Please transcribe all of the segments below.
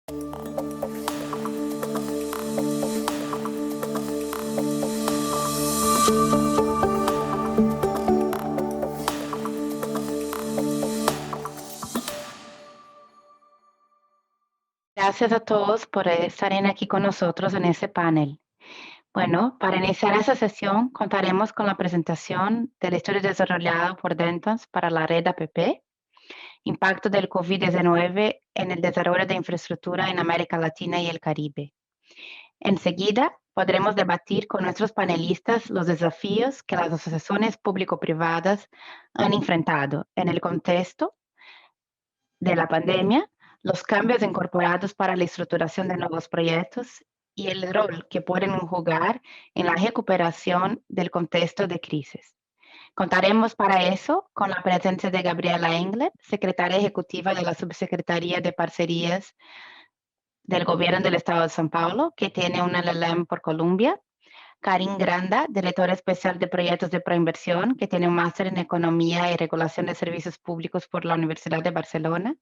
Gracias a todos por estar aquí con nosotros en este panel. Bueno, para iniciar esta sesión contaremos con la presentación del estudio desarrollado por Dentons para la red APP, impacto del COVID-19 en el desarrollo de infraestructura en América Latina y el Caribe. Enseguida podremos debatir con nuestros panelistas los desafíos que las asociaciones público-privadas han enfrentado en el contexto de la pandemia, los cambios incorporados para la estructuración de nuevos proyectos y el rol que pueden jugar en la recuperación del contexto de crisis. Contaremos para eso con la presencia de Gabriela Engler, secretaria ejecutiva de la Subsecretaría de Parcerías del Gobierno del Estado de São Paulo, que tiene una LLM por Colombia; Karin Granda, directora especial de proyectos de proinversión, que tiene un máster en Economía y Regulación de Servicios Públicos por la Universidad de Barcelona;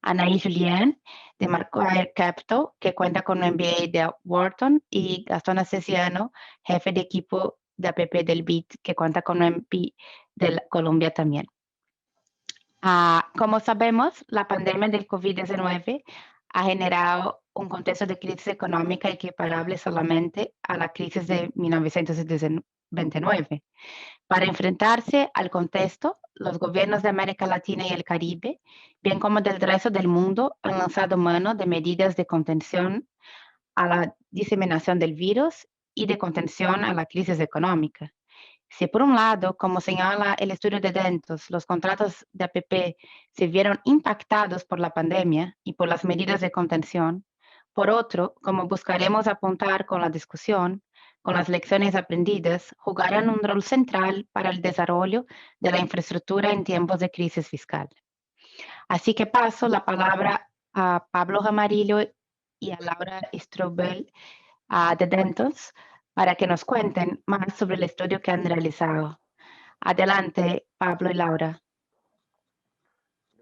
Anaí Julien, de Marquardt Capital, que cuenta con un MBA de Wharton; y Gastón Asesiano, jefe de equipo de APP del BID, que cuenta con un MP de Colombia también. Como sabemos, la pandemia del COVID-19 ha generado un contexto de crisis económica equiparable solamente a la crisis de 1929. Para enfrentarse al contexto, los gobiernos de América Latina y el Caribe, bien como del resto del mundo, han lanzado mano de medidas de contención a la diseminación del virus y de contención a la crisis económica. Si por un lado, como señala el estudio de Dentos, los contratos de APP se vieron impactados por la pandemia y por las medidas de contención, por otro, como buscaremos apuntar con la discusión, con las lecciones aprendidas, jugarán un rol central para el desarrollo de la infraestructura en tiempos de crisis fiscal. Así que paso la palabra a Pablo Jamarillo y a Laura Strobel de Dentos para que nos cuenten más sobre el estudio que han realizado. Adelante, Pablo y Laura.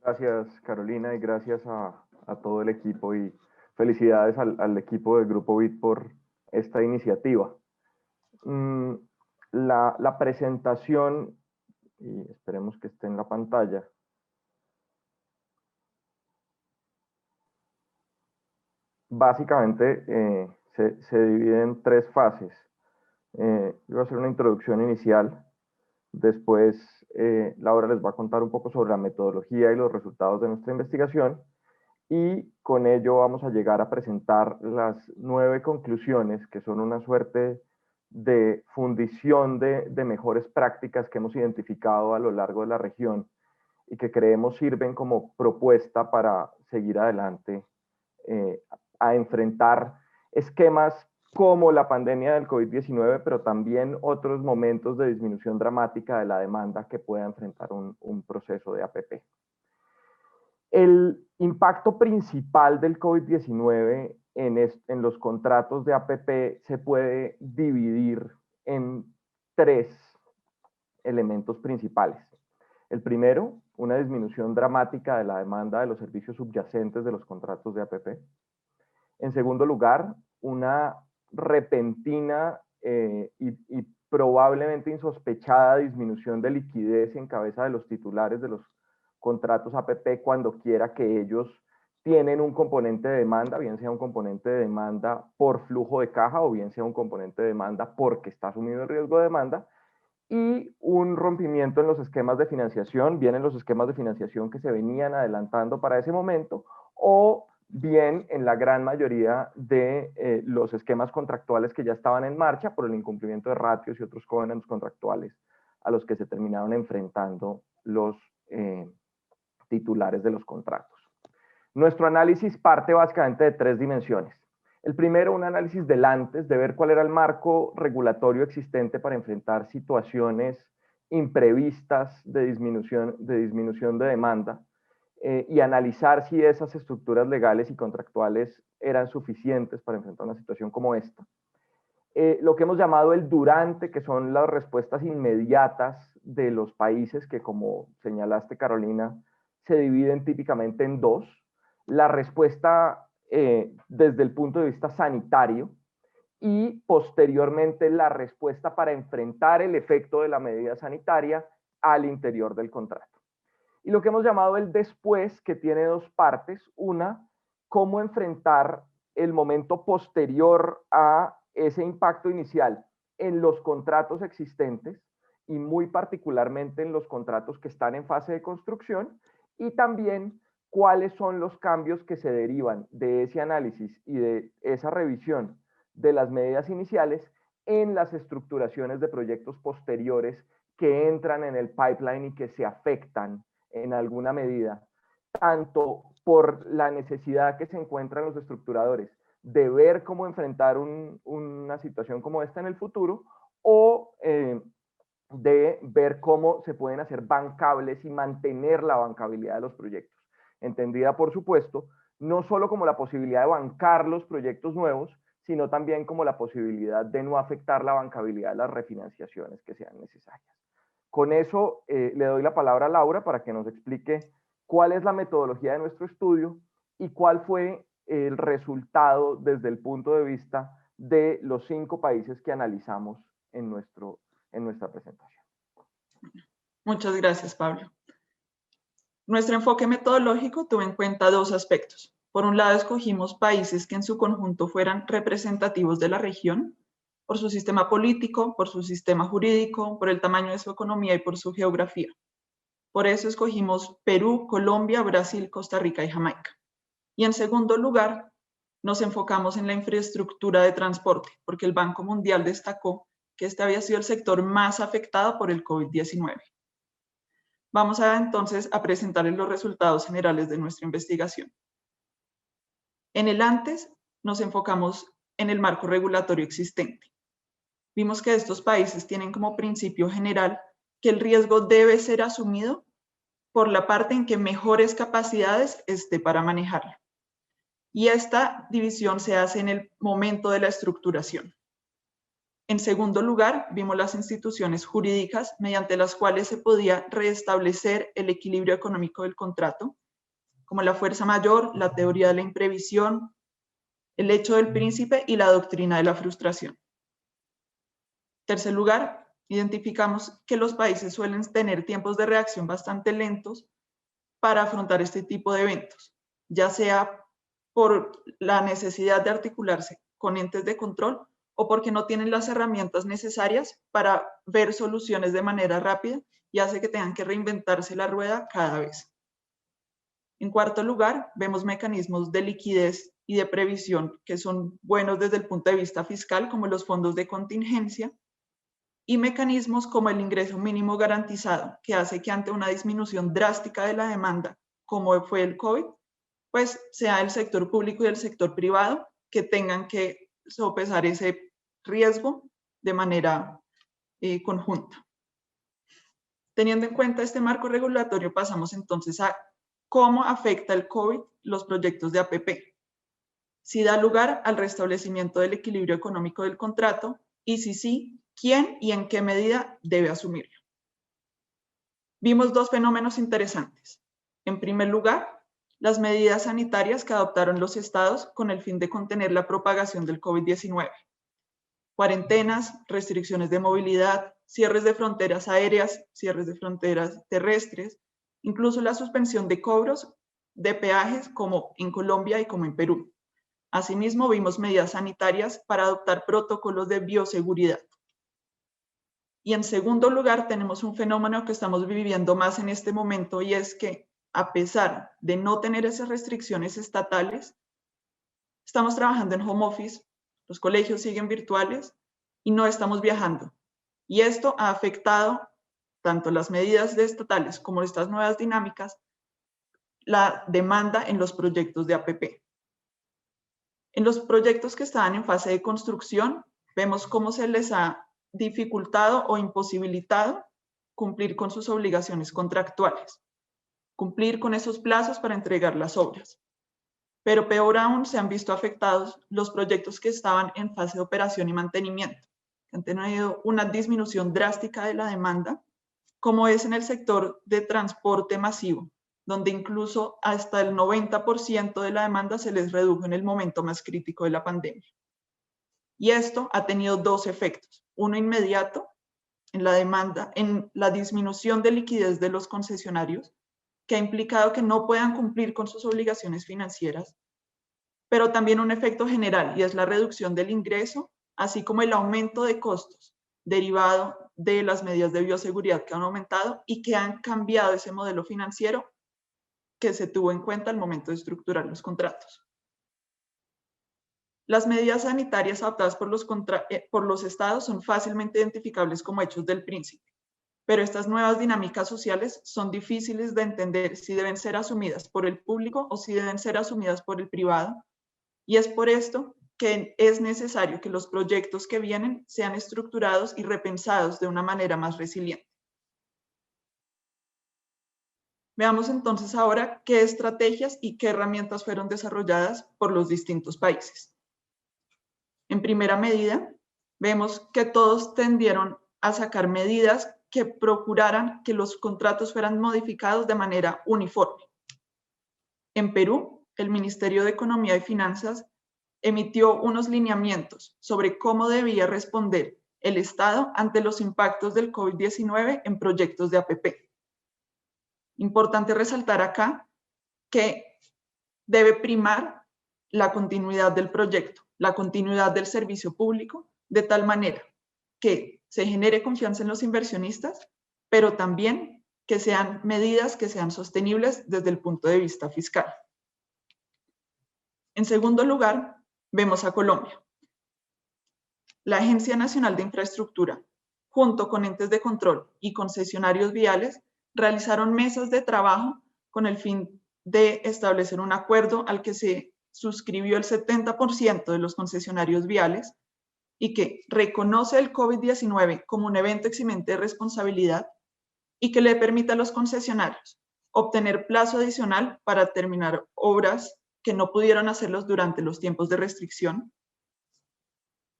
Gracias, Carolina, y gracias a todo el equipo, y felicidades al equipo del Grupo BID por esta iniciativa. La presentación, y esperemos que esté en la pantalla, básicamente se divide en tres fases. Yo voy a hacer una introducción inicial. Después, Laura les va a contar un poco sobre la metodología y los resultados de nuestra investigación, y con ello vamos a llegar a presentar las 9 conclusiones, que son una suerte de fundición de mejores prácticas que hemos identificado a lo largo de la región y que creemos sirven como propuesta para seguir adelante a enfrentar esquemas como la pandemia del COVID-19, pero también otros momentos de disminución dramática de la demanda que pueda enfrentar un proceso de APP. El impacto principal del COVID-19 en los contratos de APP se puede dividir en 3 elementos principales. El primero, una disminución dramática de la demanda de los servicios subyacentes de los contratos de APP. En segundo lugar, una repentina y probablemente insospechada disminución de liquidez en cabeza de los titulares de los contratos APP cuando quiera que ellos tienen un componente de demanda, bien sea un componente de demanda por flujo de caja o bien sea un componente de demanda porque está asumido el riesgo de demanda, y un rompimiento en los esquemas de financiación, bien en los esquemas de financiación que se venían adelantando para ese momento, o bien en la gran mayoría de los esquemas contractuales que ya estaban en marcha por el incumplimiento de ratios y otros covenants contractuales a los que se terminaron enfrentando los titulares de los contratos. Nuestro análisis parte básicamente de 3 dimensiones. El primero, un análisis del antes, de ver cuál era el marco regulatorio existente para enfrentar situaciones imprevistas de disminución de demanda, y analizar si esas estructuras legales y contractuales eran suficientes para enfrentar una situación como esta. Lo que hemos llamado el durante, que son las respuestas inmediatas de los países que, como señalaste, Carolina, se dividen típicamente en 2. La respuesta desde el punto de vista sanitario, y posteriormente la respuesta para enfrentar el efecto de la medida sanitaria al interior del contrato. Y lo que hemos llamado el después, que tiene dos partes. Una, cómo enfrentar el momento posterior a ese impacto inicial en los contratos existentes y muy particularmente en los contratos que están en fase de construcción, y también cuáles son los cambios que se derivan de ese análisis y de esa revisión de las medidas iniciales en las estructuraciones de proyectos posteriores que entran en el pipeline y que se afectan en alguna medida, tanto por la necesidad que se encuentran los estructuradores de ver cómo enfrentar una situación como esta en el futuro, o de ver cómo se pueden hacer bancables y mantener la bancabilidad de los proyectos. Entendida, por supuesto, no solo como la posibilidad de bancar los proyectos nuevos, sino también como la posibilidad de no afectar la bancabilidad de las refinanciaciones que sean necesarias. Con eso le doy la palabra a Laura para que nos explique cuál es la metodología de nuestro estudio y cuál fue el resultado desde el punto de vista de los 5 países que analizamos en nuestra presentación. Muchas gracias, Pablo. Nuestro enfoque metodológico tuvo en cuenta dos aspectos. Por un lado, escogimos países que en su conjunto fueran representativos de la región, por su sistema político, por su sistema jurídico, por el tamaño de su economía y por su geografía. Por eso escogimos Perú, Colombia, Brasil, Costa Rica y Jamaica. Y en segundo lugar, nos enfocamos en la infraestructura de transporte, porque el Banco Mundial destacó que este había sido el sector más afectado por el COVID-19. Vamos entonces a presentarles los resultados generales de nuestra investigación. En el antes, nos enfocamos en el marco regulatorio existente. Vimos que estos países tienen como principio general que el riesgo debe ser asumido por la parte en que mejores capacidades esté para manejarlo. Y esta división se hace en el momento de la estructuración. En segundo lugar, vimos las instituciones jurídicas mediante las cuales se podía restablecer el equilibrio económico del contrato, como la fuerza mayor, la teoría de la imprevisión, el hecho del príncipe y la doctrina de la frustración. En tercer lugar, identificamos que los países suelen tener tiempos de reacción bastante lentos para afrontar este tipo de eventos, ya sea por la necesidad de articularse con entes de control o porque no tienen las herramientas necesarias para ver soluciones de manera rápida y hace que tengan que reinventarse la rueda cada vez. En cuarto lugar, vemos mecanismos de liquidez y de previsión que son buenos desde el punto de vista fiscal, como los fondos de contingencia, y mecanismos como el ingreso mínimo garantizado, que hace que ante una disminución drástica de la demanda, como fue el COVID, pues sea el sector público y el sector privado que tengan que sopesar ese riesgo de manera conjunta. Teniendo en cuenta este marco regulatorio, pasamos entonces a cómo afecta el COVID los proyectos de APP. Si da lugar al restablecimiento del equilibrio económico del contrato y si sí, quién y en qué medida debe asumirlo. Vimos dos fenómenos interesantes. En primer lugar, las medidas sanitarias que adoptaron los estados con el fin de contener la propagación del COVID-19. Cuarentenas, restricciones de movilidad, cierres de fronteras aéreas, cierres de fronteras terrestres, incluso la suspensión de cobros de peajes como en Colombia y como en Perú. Asimismo, vimos medidas sanitarias para adoptar protocolos de bioseguridad. Y en segundo lugar, tenemos un fenómeno que estamos viviendo más en este momento y es que a pesar de no tener esas restricciones estatales, estamos trabajando en home office, los colegios siguen virtuales y no estamos viajando. Y esto ha afectado tanto las medidas estatales como estas nuevas dinámicas, la demanda en los proyectos de APP. En los proyectos que estaban en fase de construcción, vemos cómo se les ha dificultado o imposibilitado cumplir con sus obligaciones contractuales, cumplir con esos plazos para entregar las obras. Pero peor aún, se han visto afectados los proyectos que estaban en fase de operación y mantenimiento, que han tenido una disminución drástica de la demanda, como es en el sector de transporte masivo, donde incluso hasta el 90% de la demanda se les redujo en el momento más crítico de la pandemia. Y esto ha tenido dos efectos. Uno inmediato, en la demanda, en la disminución de liquidez de los concesionarios, que ha implicado que no puedan cumplir con sus obligaciones financieras, pero también un efecto general, y es la reducción del ingreso, así como el aumento de costos derivado de las medidas de bioseguridad que han aumentado y que han cambiado ese modelo financiero que se tuvo en cuenta al momento de estructurar los contratos. Las medidas sanitarias adoptadas por los estados son fácilmente identificables como hechos del príncipe, pero estas nuevas dinámicas sociales son difíciles de entender si deben ser asumidas por el público o si deben ser asumidas por el privado, y es por esto que es necesario que los proyectos que vienen sean estructurados y repensados de una manera más resiliente. Veamos entonces ahora qué estrategias y qué herramientas fueron desarrolladas por los distintos países. En primera medida, vemos que todos tendieron a sacar medidas que procuraran que los contratos fueran modificados de manera uniforme. En Perú, el Ministerio de Economía y Finanzas emitió unos lineamientos sobre cómo debía responder el Estado ante los impactos del COVID-19 en proyectos de APP. Importante resaltar acá que debe primar la continuidad del proyecto, la continuidad del servicio público, de tal manera que se genere confianza en los inversionistas, pero también que sean medidas que sean sostenibles desde el punto de vista fiscal. En segundo lugar, vemos a Colombia. La Agencia Nacional de Infraestructura, junto con entes de control y concesionarios viales, realizaron mesas de trabajo con el fin de establecer un acuerdo al que se suscribió el 70% de los concesionarios viales y que reconoce el COVID-19 como un evento eximente de responsabilidad y que le permita a los concesionarios obtener plazo adicional para terminar obras que no pudieron hacerlos durante los tiempos de restricción.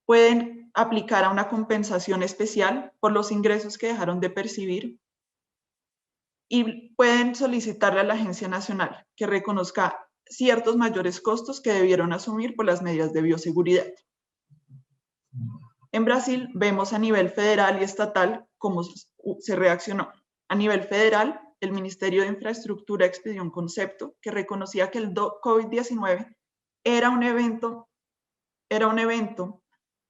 Pueden aplicar a una compensación especial por los ingresos que dejaron de percibir y pueden solicitarle a la Agencia Nacional que reconozca ciertos mayores costos que debieron asumir por las medidas de bioseguridad. En Brasil vemos a nivel federal y estatal cómo se reaccionó. A nivel federal, el Ministerio de Infraestructura expidió un concepto que reconocía que el COVID-19 era un evento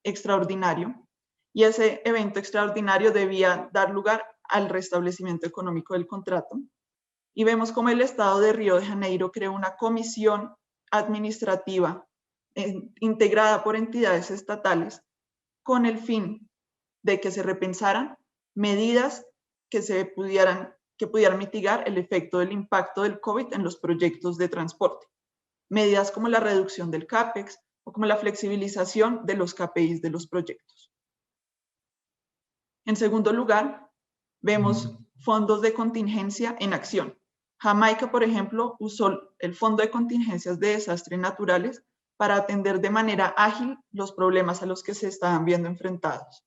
extraordinario y ese evento extraordinario debía dar lugar al restablecimiento económico del contrato. Y vemos cómo el Estado de Río de Janeiro creó una comisión administrativa integrada por entidades estatales con el fin de que se repensaran medidas que pudieran mitigar el efecto del impacto del COVID en los proyectos de transporte. Medidas como la reducción del CAPEX o como la flexibilización de los KPIs de los proyectos. En segundo lugar, vemos fondos de contingencia en acción. Jamaica, por ejemplo, usó el Fondo de Contingencias de Desastres Naturales para atender de manera ágil los problemas a los que se estaban viendo enfrentados.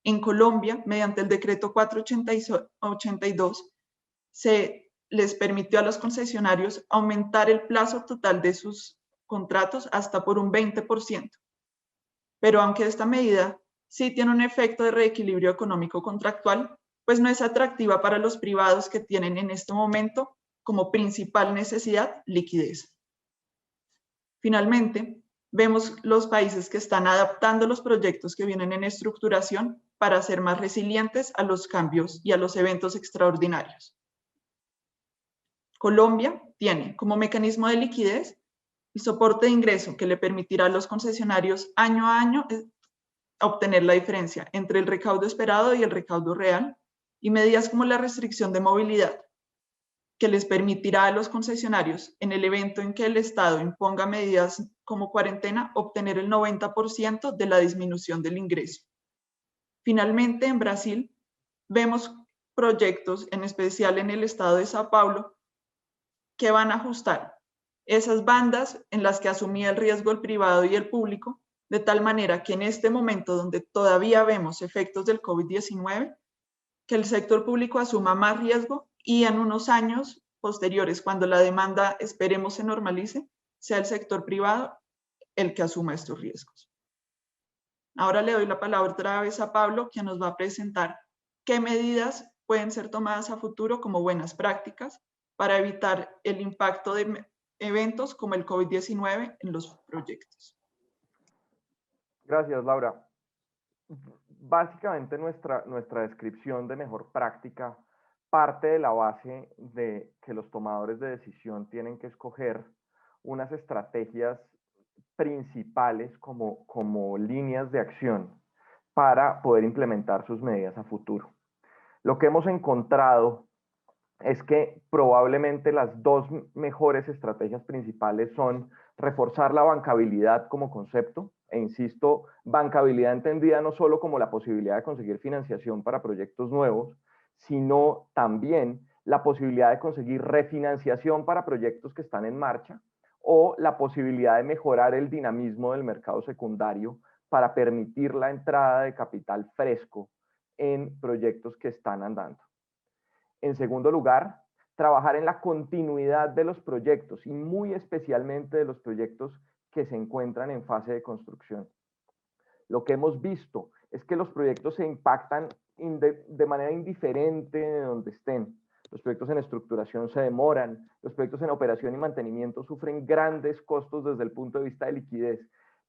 En Colombia, mediante el decreto 482, se les permitió a los concesionarios aumentar el plazo total de sus contratos hasta por un 20%. Pero aunque esta medida sí tiene un efecto de reequilibrio económico contractual, pues no es atractiva para los privados que tienen en este momento como principal necesidad liquidez. Finalmente, vemos los países que están adaptando los proyectos que vienen en estructuración para ser más resilientes a los cambios y a los eventos extraordinarios. Colombia tiene como mecanismo de liquidez el soporte de ingreso que le permitirá a los concesionarios año a año obtener la diferencia entre el recaudo esperado y el recaudo real, y medidas como la restricción de movilidad, que les permitirá a los concesionarios, en el evento en que el Estado imponga medidas como cuarentena, obtener el 90% de la disminución del ingreso. Finalmente, en Brasil, vemos proyectos, en especial en el estado de Sao Paulo, que van a ajustar esas bandas en las que asumía el riesgo el privado y el público, de tal manera que en este momento donde todavía vemos efectos del COVID-19, que el sector público asuma más riesgo y en unos años posteriores, cuando la demanda, esperemos, se normalice, sea el sector privado el que asuma estos riesgos. Ahora le doy la palabra otra vez a Pablo, quien nos va a presentar qué medidas pueden ser tomadas a futuro como buenas prácticas para evitar el impacto de eventos como el COVID-19 en los proyectos. Gracias, Laura. Básicamente nuestra descripción de mejor práctica parte de la base de que los tomadores de decisión tienen que escoger unas estrategias principales como líneas de acción para poder implementar sus medidas a futuro. Lo que hemos encontrado es que probablemente las dos mejores estrategias principales son reforzar la bancabilidad como concepto, e insisto, bancabilidad entendida no solo como la posibilidad de conseguir financiación para proyectos nuevos, sino también la posibilidad de conseguir refinanciación para proyectos que están en marcha, o la posibilidad de mejorar el dinamismo del mercado secundario para permitir la entrada de capital fresco en proyectos que están andando. En segundo lugar, trabajar en la continuidad de los proyectos y muy especialmente de los proyectos que se encuentran en fase de construcción. Lo que hemos visto es que los proyectos se impactan de manera indiferente de donde estén. Los proyectos en estructuración se demoran, los proyectos en operación y mantenimiento sufren grandes costos desde el punto de vista de liquidez,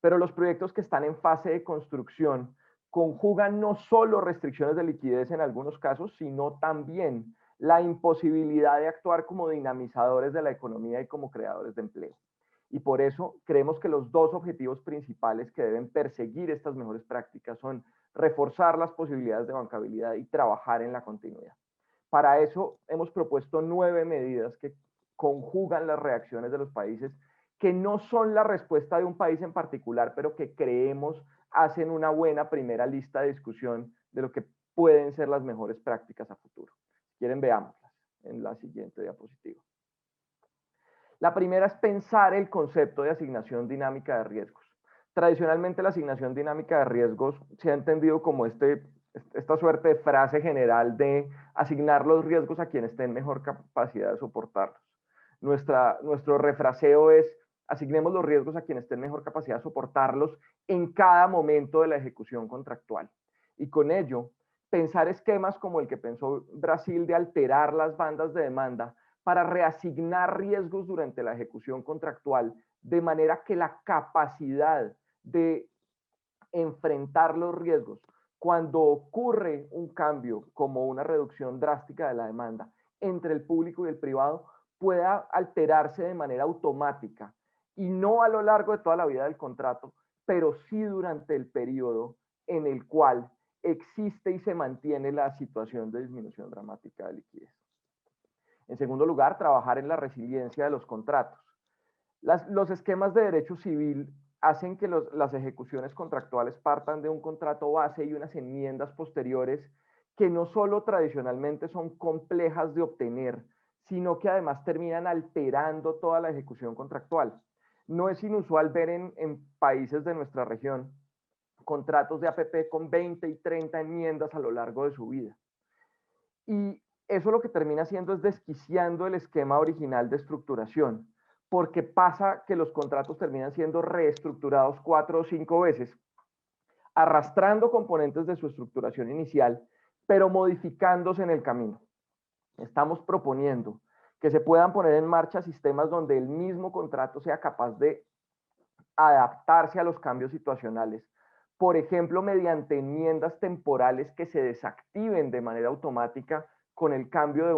pero los proyectos que están en fase de construcción conjugan no solo restricciones de liquidez en algunos casos, sino también la imposibilidad de actuar como dinamizadores de la economía y como creadores de empleo. Y por eso creemos que los dos objetivos principales que deben perseguir estas mejores prácticas son reforzar las posibilidades de bancabilidad y trabajar en la continuidad. Para eso hemos propuesto 9 medidas que conjugan las reacciones de los países, que no son la respuesta de un país en particular, pero que creemos hacen una buena primera lista de discusión de lo que pueden ser las mejores prácticas a futuro. Si quieren, veámoslas en la siguiente diapositiva. La primera es pensar el concepto de asignación dinámica de riesgos. Tradicionalmente la asignación dinámica de riesgos se ha entendido como esta suerte de frase general de asignar los riesgos a quienes estén mejor capacidad de soportarlos. Nuestro refraseo es: asignemos los riesgos a quienes estén mejor capacidad de soportarlos en cada momento de la ejecución contractual. Y con ello, pensar esquemas como el que pensó Brasil de alterar las bandas de demanda para reasignar riesgos durante la ejecución contractual, de manera que la capacidad de enfrentar los riesgos cuando ocurre un cambio como una reducción drástica de la demanda entre el público y el privado pueda alterarse de manera automática, y no a lo largo de toda la vida del contrato, pero sí durante el periodo en el cual existe y se mantiene la situación de disminución dramática de liquidez. En segundo lugar, trabajar en la resiliencia de los contratos. Los esquemas de derecho civil hacen que las ejecuciones contractuales partan de un contrato base y unas enmiendas posteriores que no solo tradicionalmente son complejas de obtener, sino que además terminan alterando toda la ejecución contractual. No es inusual ver en países de nuestra región contratos de APP con 20 y 30 enmiendas a lo largo de su vida. Y eso lo que termina haciendo es desquiciando el esquema original de estructuración, porque pasa que los contratos terminan siendo reestructurados 4 o 5 veces, arrastrando componentes de su estructuración inicial, pero modificándose en el camino. Estamos proponiendo que se puedan poner en marcha sistemas donde el mismo contrato sea capaz de adaptarse a los cambios situacionales, por ejemplo, mediante enmiendas temporales que se desactiven de manera automática con el cambio de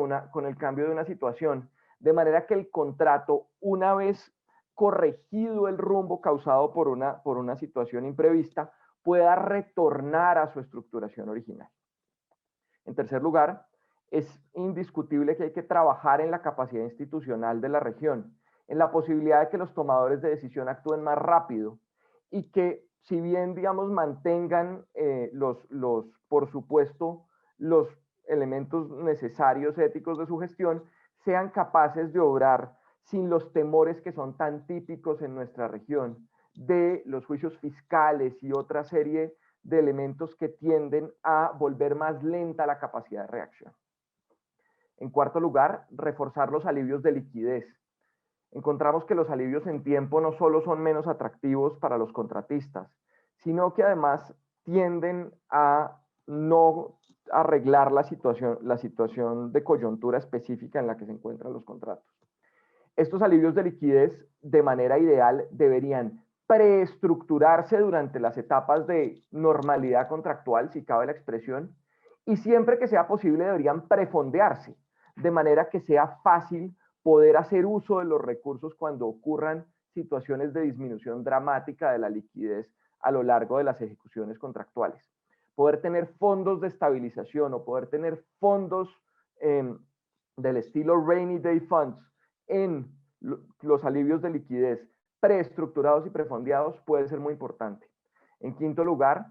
una situación, de manera que el contrato, una vez corregido el rumbo causado por una situación imprevista, pueda retornar a su estructuración original. En tercer lugar, es indiscutible que hay que trabajar en la capacidad institucional de la región, en la posibilidad de que los tomadores de decisión actúen más rápido y que, si bien, digamos, mantengan por supuesto, los elementos necesarios éticos de su gestión, sean capaces de obrar sin los temores que son tan típicos en nuestra región, de los juicios fiscales y otra serie de elementos que tienden a volver más lenta la capacidad de reacción. En cuarto lugar, reforzar los alivios de liquidez. Encontramos que los alivios en tiempo no solo son menos atractivos para los contratistas, sino que además tienden a no arreglar la situación de coyuntura específica en la que se encuentran los contratos. Estos alivios de liquidez, de manera ideal, deberían preestructurarse durante las etapas de normalidad contractual, si cabe la expresión, y siempre que sea posible deberían prefondearse, de manera que sea fácil poder hacer uso de los recursos cuando ocurran situaciones de disminución dramática de la liquidez a lo largo de las ejecuciones contractuales. Poder tener fondos de estabilización o poder tener fondos del estilo Rainy Day Funds en los alivios de liquidez preestructurados y prefondeados puede ser muy importante. En quinto lugar,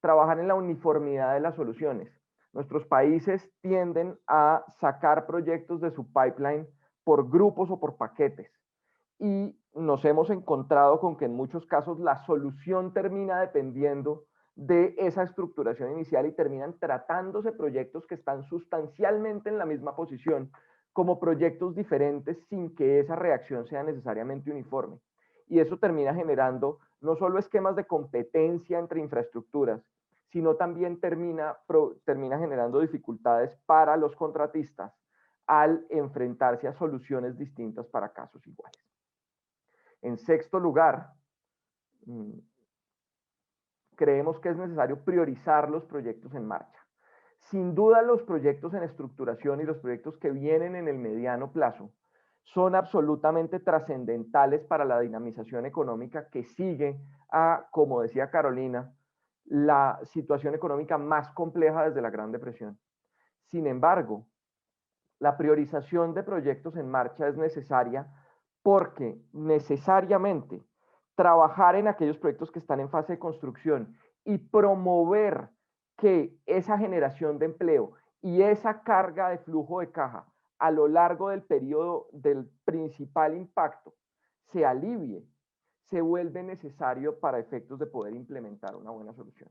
trabajar en la uniformidad de las soluciones. Nuestros países tienden a sacar proyectos de su pipeline por grupos o por paquetes. Y nos hemos encontrado con que en muchos casos la solución termina dependiendo de esa estructuración inicial y terminan tratándose proyectos que están sustancialmente en la misma posición como proyectos diferentes sin que esa reacción sea necesariamente uniforme. Y eso termina generando no solo esquemas de competencia entre infraestructuras, sino también termina generando dificultades para los contratistas al enfrentarse a soluciones distintas para casos iguales. En sexto lugar, creemos que es necesario priorizar los proyectos en marcha. Sin duda, los proyectos en estructuración y los proyectos que vienen en el mediano plazo son absolutamente trascendentales para la dinamización económica que sigue a, como decía Carolina, la situación económica más compleja desde la Gran Depresión. Sin embargo, la priorización de proyectos en marcha es necesaria porque necesariamente trabajar en aquellos proyectos que están en fase de construcción y promover que esa generación de empleo y esa carga de flujo de caja a lo largo del periodo del principal impacto se alivie, se vuelve necesario para efectos de poder implementar una buena solución.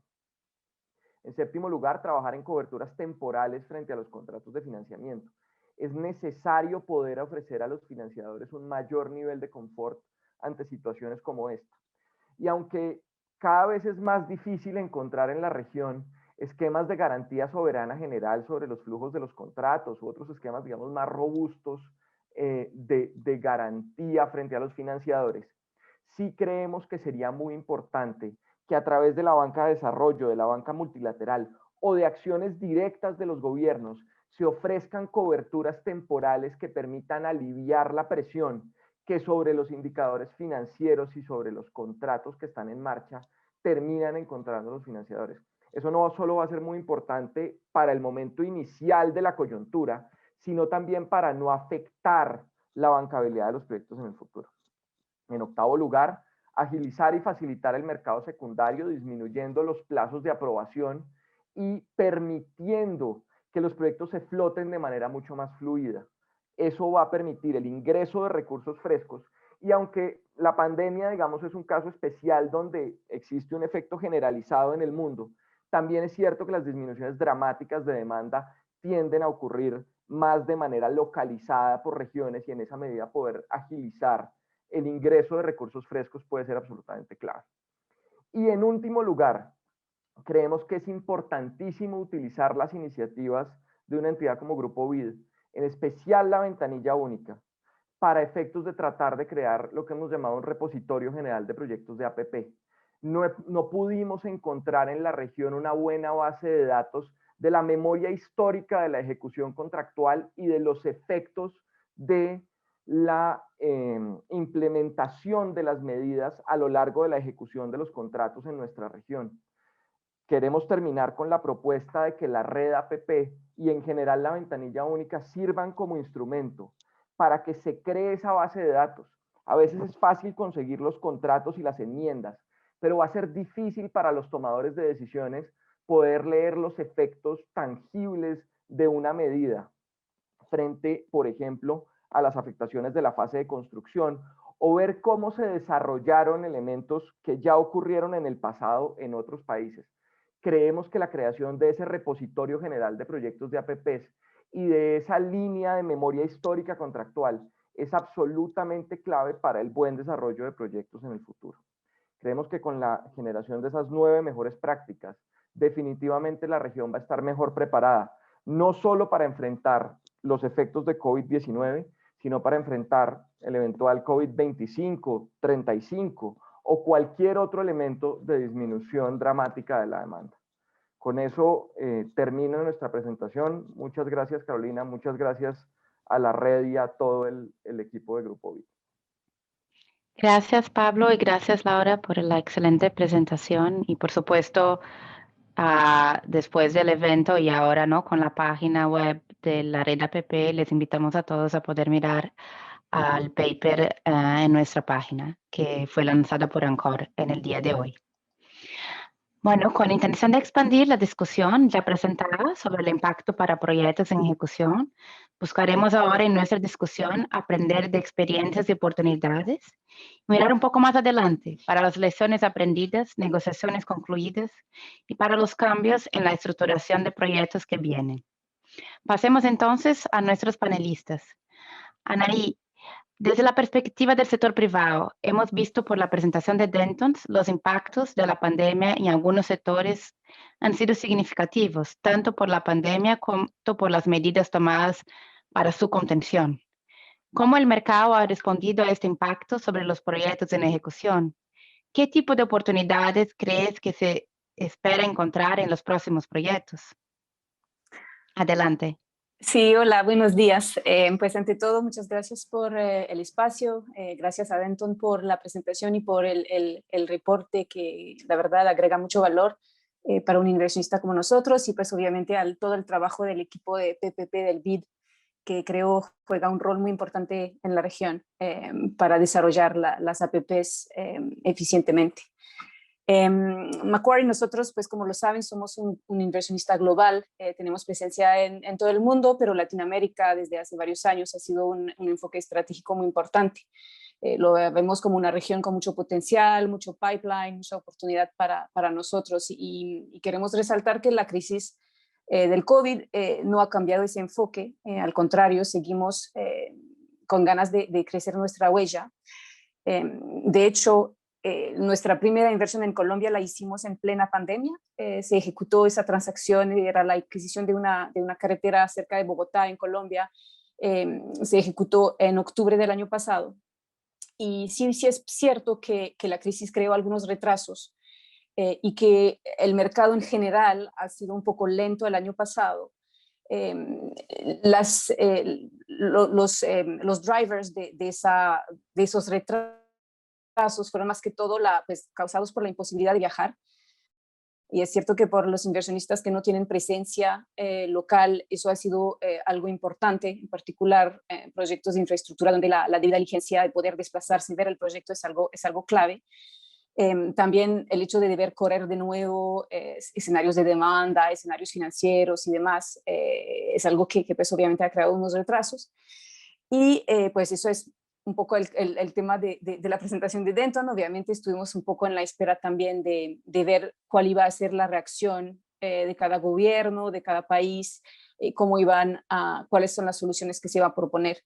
En séptimo lugar, trabajar en coberturas temporales frente a los contratos de financiamiento. Es necesario poder ofrecer a los financiadores un mayor nivel de confort ante situaciones como esta. Y aunque cada vez es más difícil encontrar en la región esquemas de garantía soberana general sobre los flujos de los contratos u otros esquemas, digamos, más robustos de garantía frente a los financiadores, sí creemos que sería muy importante que a través de la banca de desarrollo, de la banca multilateral o de acciones directas de los gobiernos se ofrezcan coberturas temporales que permitan aliviar la presión que sobre los indicadores financieros y sobre los contratos que están en marcha terminan encontrando los financiadores. Eso no solo va a ser muy importante para el momento inicial de la coyuntura, sino también para no afectar la bancabilidad de los proyectos en el futuro. En octavo lugar, agilizar y facilitar el mercado secundario, disminuyendo los plazos de aprobación y permitiendo que los proyectos se floten de manera mucho más fluida. Eso va a permitir el ingreso de recursos frescos y aunque la pandemia, digamos, es un caso especial donde existe un efecto generalizado en el mundo, también es cierto que las disminuciones dramáticas de demanda tienden a ocurrir más de manera localizada por regiones y en esa medida poder agilizar el ingreso de recursos frescos puede ser absolutamente clave. Y en último lugar, creemos que es importantísimo utilizar las iniciativas de una entidad como Grupo BID, en especial la ventanilla única, para efectos de tratar de crear lo que hemos llamado un repositorio general de proyectos de APP. No pudimos encontrar en la región una buena base de datos de la memoria histórica de la ejecución contractual y de los efectos de la implementación de las medidas a lo largo de la ejecución de los contratos en nuestra región. Queremos terminar con la propuesta de que la red APP y en general la ventanilla única sirvan como instrumento para que se cree esa base de datos. A veces es fácil conseguir los contratos y las enmiendas, pero va a ser difícil para los tomadores de decisiones poder leer los efectos tangibles de una medida frente, por ejemplo, a las afectaciones de la fase de construcción o ver cómo se desarrollaron elementos que ya ocurrieron en el pasado en otros países. Creemos que la creación de ese repositorio general de proyectos de APPs y de esa línea de memoria histórica contractual es absolutamente clave para el buen desarrollo de proyectos en el futuro. Creemos que con la generación de esas 9 mejores prácticas, definitivamente la región va a estar mejor preparada, no solo para enfrentar los efectos de COVID-19, sino para enfrentar el eventual COVID-25, 35 o cualquier otro elemento de disminución dramática de la demanda. Con eso termino nuestra presentación. Muchas gracias, Carolina. Muchas gracias a la red y a todo el equipo de Grupo BID. Gracias, Pablo, y gracias, Laura, por la excelente presentación. Y por supuesto, después del evento y ahora, ¿no?, con la página web de la red APP, les invitamos a todos a poder mirar al paper en nuestra página, que fue lanzada por ANCOR en el día de hoy. Bueno, con la intención de expandir la discusión ya presentada sobre el impacto para proyectos en ejecución, buscaremos ahora en nuestra discusión aprender de experiencias y oportunidades, mirar un poco más adelante para las lecciones aprendidas, negociaciones concluidas y para los cambios en la estructuración de proyectos que vienen. Pasemos entonces a nuestros panelistas. Anaí, desde la perspectiva del sector privado, hemos visto por la presentación de Dentons los impactos de la pandemia en algunos sectores han sido significativos, tanto por la pandemia como por las medidas tomadas para su contención. ¿Cómo el mercado ha respondido a este impacto sobre los proyectos en ejecución? ¿Qué tipo de oportunidades crees que se espera encontrar en los próximos proyectos? Adelante. Sí, hola, buenos días. Pues ante todo, muchas gracias por el espacio, gracias a Denton por la presentación y por el reporte que la verdad agrega mucho valor para un inversionista como nosotros y pues obviamente todo el trabajo del equipo de PPP del BID que creo juega un rol muy importante en la región para desarrollar las APPs eficientemente. Macquarie, nosotros, pues como lo saben, somos un inversionista global, tenemos presencia en todo el mundo, pero Latinoamérica desde hace varios años ha sido un enfoque estratégico muy importante. Lo vemos como una región con mucho potencial, mucho pipeline, mucha oportunidad para nosotros y queremos resaltar que la crisis del COVID no ha cambiado ese enfoque, al contrario, seguimos con ganas de crecer nuestra huella. De hecho, nuestra primera inversión en Colombia la hicimos en plena pandemia. Se ejecutó esa transacción, era la adquisición de una carretera cerca de Bogotá, en Colombia. Se ejecutó en octubre del año pasado. Y sí es cierto que la crisis creó algunos retrasos y que el mercado en general ha sido un poco lento el año pasado. Los drivers de esos retrasos fueron más que todo pues, causados por la imposibilidad de viajar. Y es cierto que por los inversionistas que no tienen presencia local, eso ha sido algo importante, en particular proyectos de infraestructura donde la debida diligencia de poder desplazarse y ver el proyecto es algo clave. También el hecho de deber correr de nuevo escenarios de demanda, escenarios financieros y demás, es algo que pues obviamente ha creado unos retrasos. Y pues eso es un poco el tema de la presentación de Denton. Obviamente estuvimos un poco en la espera también de ver cuál iba a ser la reacción de cada gobierno, de cada país, cuáles son las soluciones que se iban a proponer.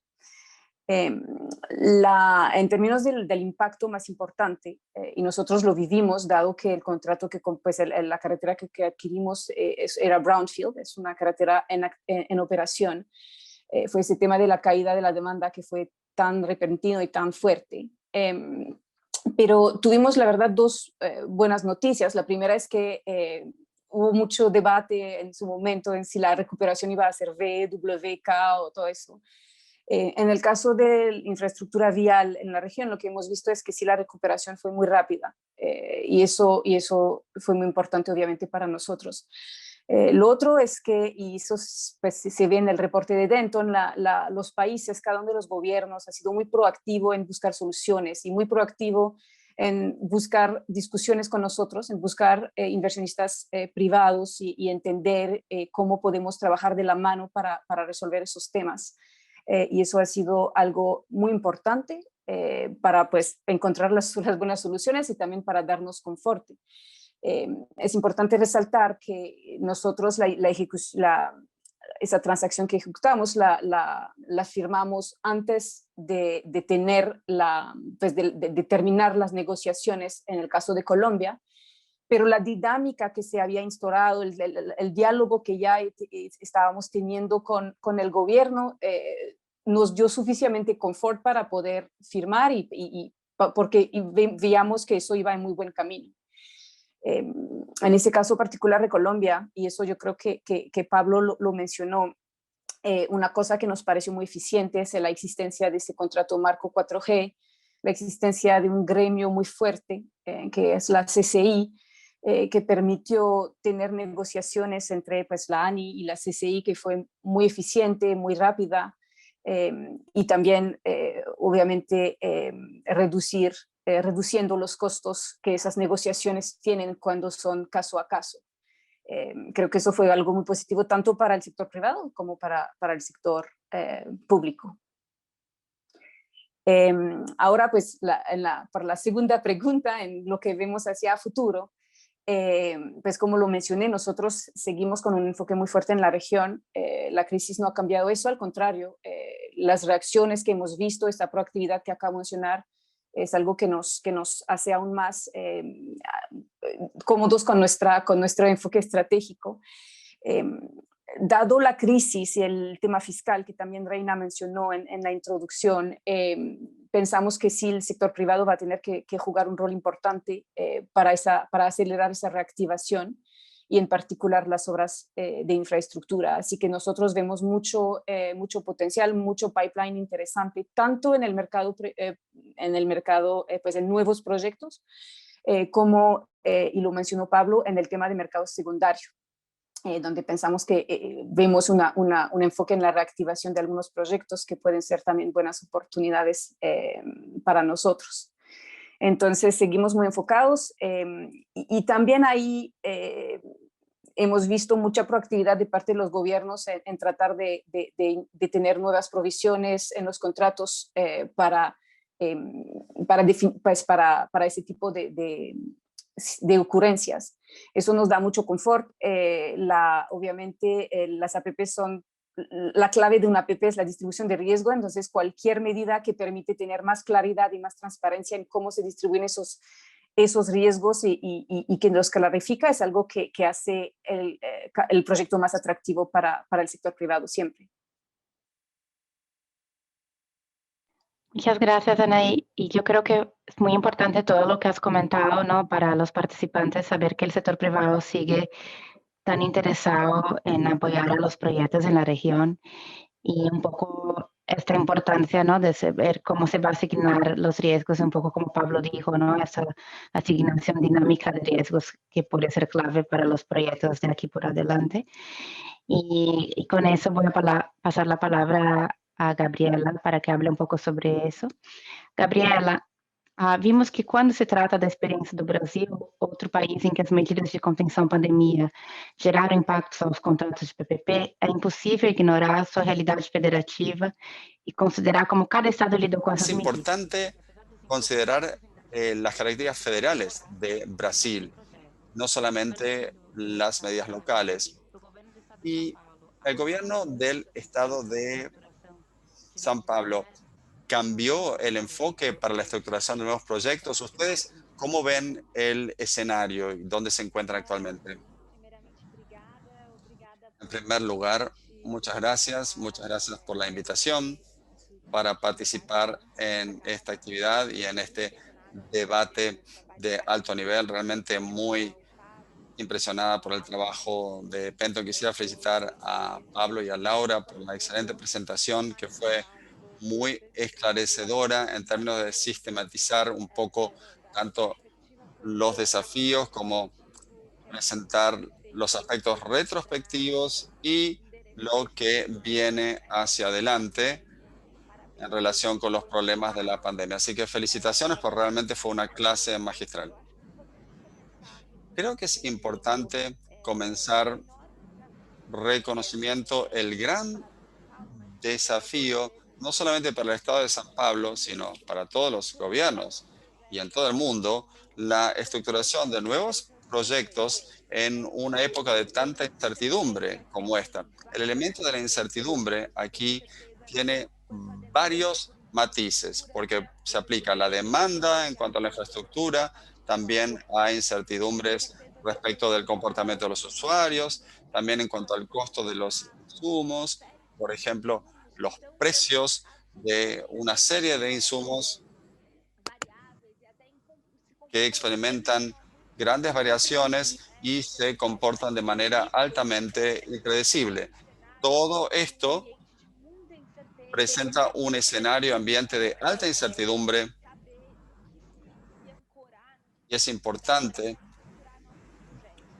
En términos del impacto más importante, y nosotros lo vivimos, dado que el contrato, pues la carretera que adquirimos era Brownfield, es una carretera en operación, fue ese tema de la caída de la demanda que fue tan repentino y tan fuerte. Pero tuvimos, la verdad, dos buenas noticias. La primera es que hubo mucho debate en su momento en si la recuperación iba a ser V, W, K o todo eso. En el caso de la infraestructura vial en la región, lo que hemos visto es que sí, la recuperación fue muy rápida y eso fue muy importante obviamente para nosotros. Lo otro es que, y eso pues, se ve en el reporte de Denton, los países, cada uno de los gobiernos ha sido muy proactivo en buscar soluciones y muy proactivo en buscar discusiones con nosotros, en buscar inversionistas privados y entender cómo podemos trabajar de la mano para resolver esos temas. Y eso ha sido algo muy importante para pues, encontrar las buenas soluciones y también para darnos confort. Es importante resaltar que nosotros esa transacción que ejecutamos la firmamos antes de tener pues de terminar las negociaciones en el caso de Colombia, pero la dinámica que se había instaurado, el diálogo que ya estábamos teniendo con el gobierno, nos dio suficientemente confort para poder firmar porque veíamos que eso iba en muy buen camino. En ese caso particular de Colombia, y eso yo creo que Pablo lo mencionó, una cosa que nos pareció muy eficiente es la existencia de ese contrato marco 4G, la existencia de un gremio muy fuerte, que es la CCI, que permitió tener negociaciones entre pues, la ANI y la CCI, que fue muy eficiente, muy rápida, y también, obviamente, reduciendo los costos que esas negociaciones tienen cuando son caso a caso. Creo que eso fue algo muy positivo tanto para el sector privado como para el sector público. Ahora, pues, para la segunda pregunta, en lo que vemos hacia futuro, pues como lo mencioné, nosotros seguimos con un enfoque muy fuerte en la región. La crisis no ha cambiado eso, al contrario, las reacciones que hemos visto, esta proactividad que acabo de mencionar, es algo que nos hace aún más cómodos con nuestro enfoque estratégico. Dado la crisis y el tema fiscal que también Reina mencionó en la introducción, pensamos que sí, el sector privado va a tener que jugar un rol importante para acelerar esa reactivación y en particular las obras de infraestructura. Así que nosotros vemos mucho potencial, mucho pipeline interesante, tanto en el mercado, pues en nuevos proyectos, como, y lo mencionó Pablo, en el tema de mercado secundario. Donde pensamos que vemos un enfoque en la reactivación de algunos proyectos que pueden ser también buenas oportunidades para nosotros. Entonces, seguimos muy enfocados y también ahí hemos visto mucha proactividad de parte de los gobiernos en tratar de tener nuevas provisiones en los contratos para ese tipo de ocurrencias. Eso nos da mucho confort. Obviamente las APPs son, la clave de una APP es la distribución de riesgo, entonces cualquier medida que permite tener más claridad y más transparencia en cómo se distribuyen esos riesgos y que los clarifica es algo que hace el proyecto más atractivo para el sector privado siempre. Muchas gracias, Anaí. Y yo creo que es muy importante todo lo que has comentado, ¿no? Para los participantes saber que el sector privado sigue tan interesado en apoyar a los proyectos en la región y un poco esta importancia, ¿no? De saber cómo se va a asignar los riesgos, un poco como Pablo dijo, ¿no? Esa asignación dinámica de riesgos que puede ser clave para los proyectos de aquí por adelante. Y con eso voy a pasar la palabra a Gabriela para que hable un poco sobre eso. Gabriela, vimos que quando se trata da experiência do Brasil, outro país em que as medidas de contenção à pandemia geraram impactos aos contratos de PPP, é impossível ignorar a sua realidade federativa e considerar como cada estado lidou com essas Es medidas. importante considerar las características federales de Brasil, no solamente las medidas locales. Y el gobierno del estado de San Pablo cambió el enfoque para la estructuración de nuevos proyectos. ¿Ustedes cómo ven el escenario y dónde se encuentran actualmente? En primer lugar, muchas gracias por la invitación para participar en esta actividad y en este debate de alto nivel. Realmente muy impresionada por el trabajo de Penton. Quisiera felicitar a Pablo y a Laura por la excelente presentación que fue muy esclarecedora en términos de sistematizar un poco tanto los desafíos como presentar los aspectos retrospectivos y lo que viene hacia adelante en relación con los problemas de la pandemia. Así que felicitaciones, porque realmente fue una clase magistral. Creo que es importante comenzar reconocimiento el gran desafío, no solamente para el Estado de San Pablo, sino para todos los gobiernos y en todo el mundo, la estructuración de nuevos proyectos en una época de tanta incertidumbre como esta. El elemento de la incertidumbre aquí tiene varios matices, porque se aplica la demanda en cuanto a la infraestructura, también hay incertidumbres respecto del comportamiento de los usuarios, también en cuanto al costo de los insumos, por ejemplo, los precios de una serie de insumos que experimentan grandes variaciones y se comportan de manera altamente impredecible. Todo esto presenta un escenario ambiente de alta incertidumbre y es importante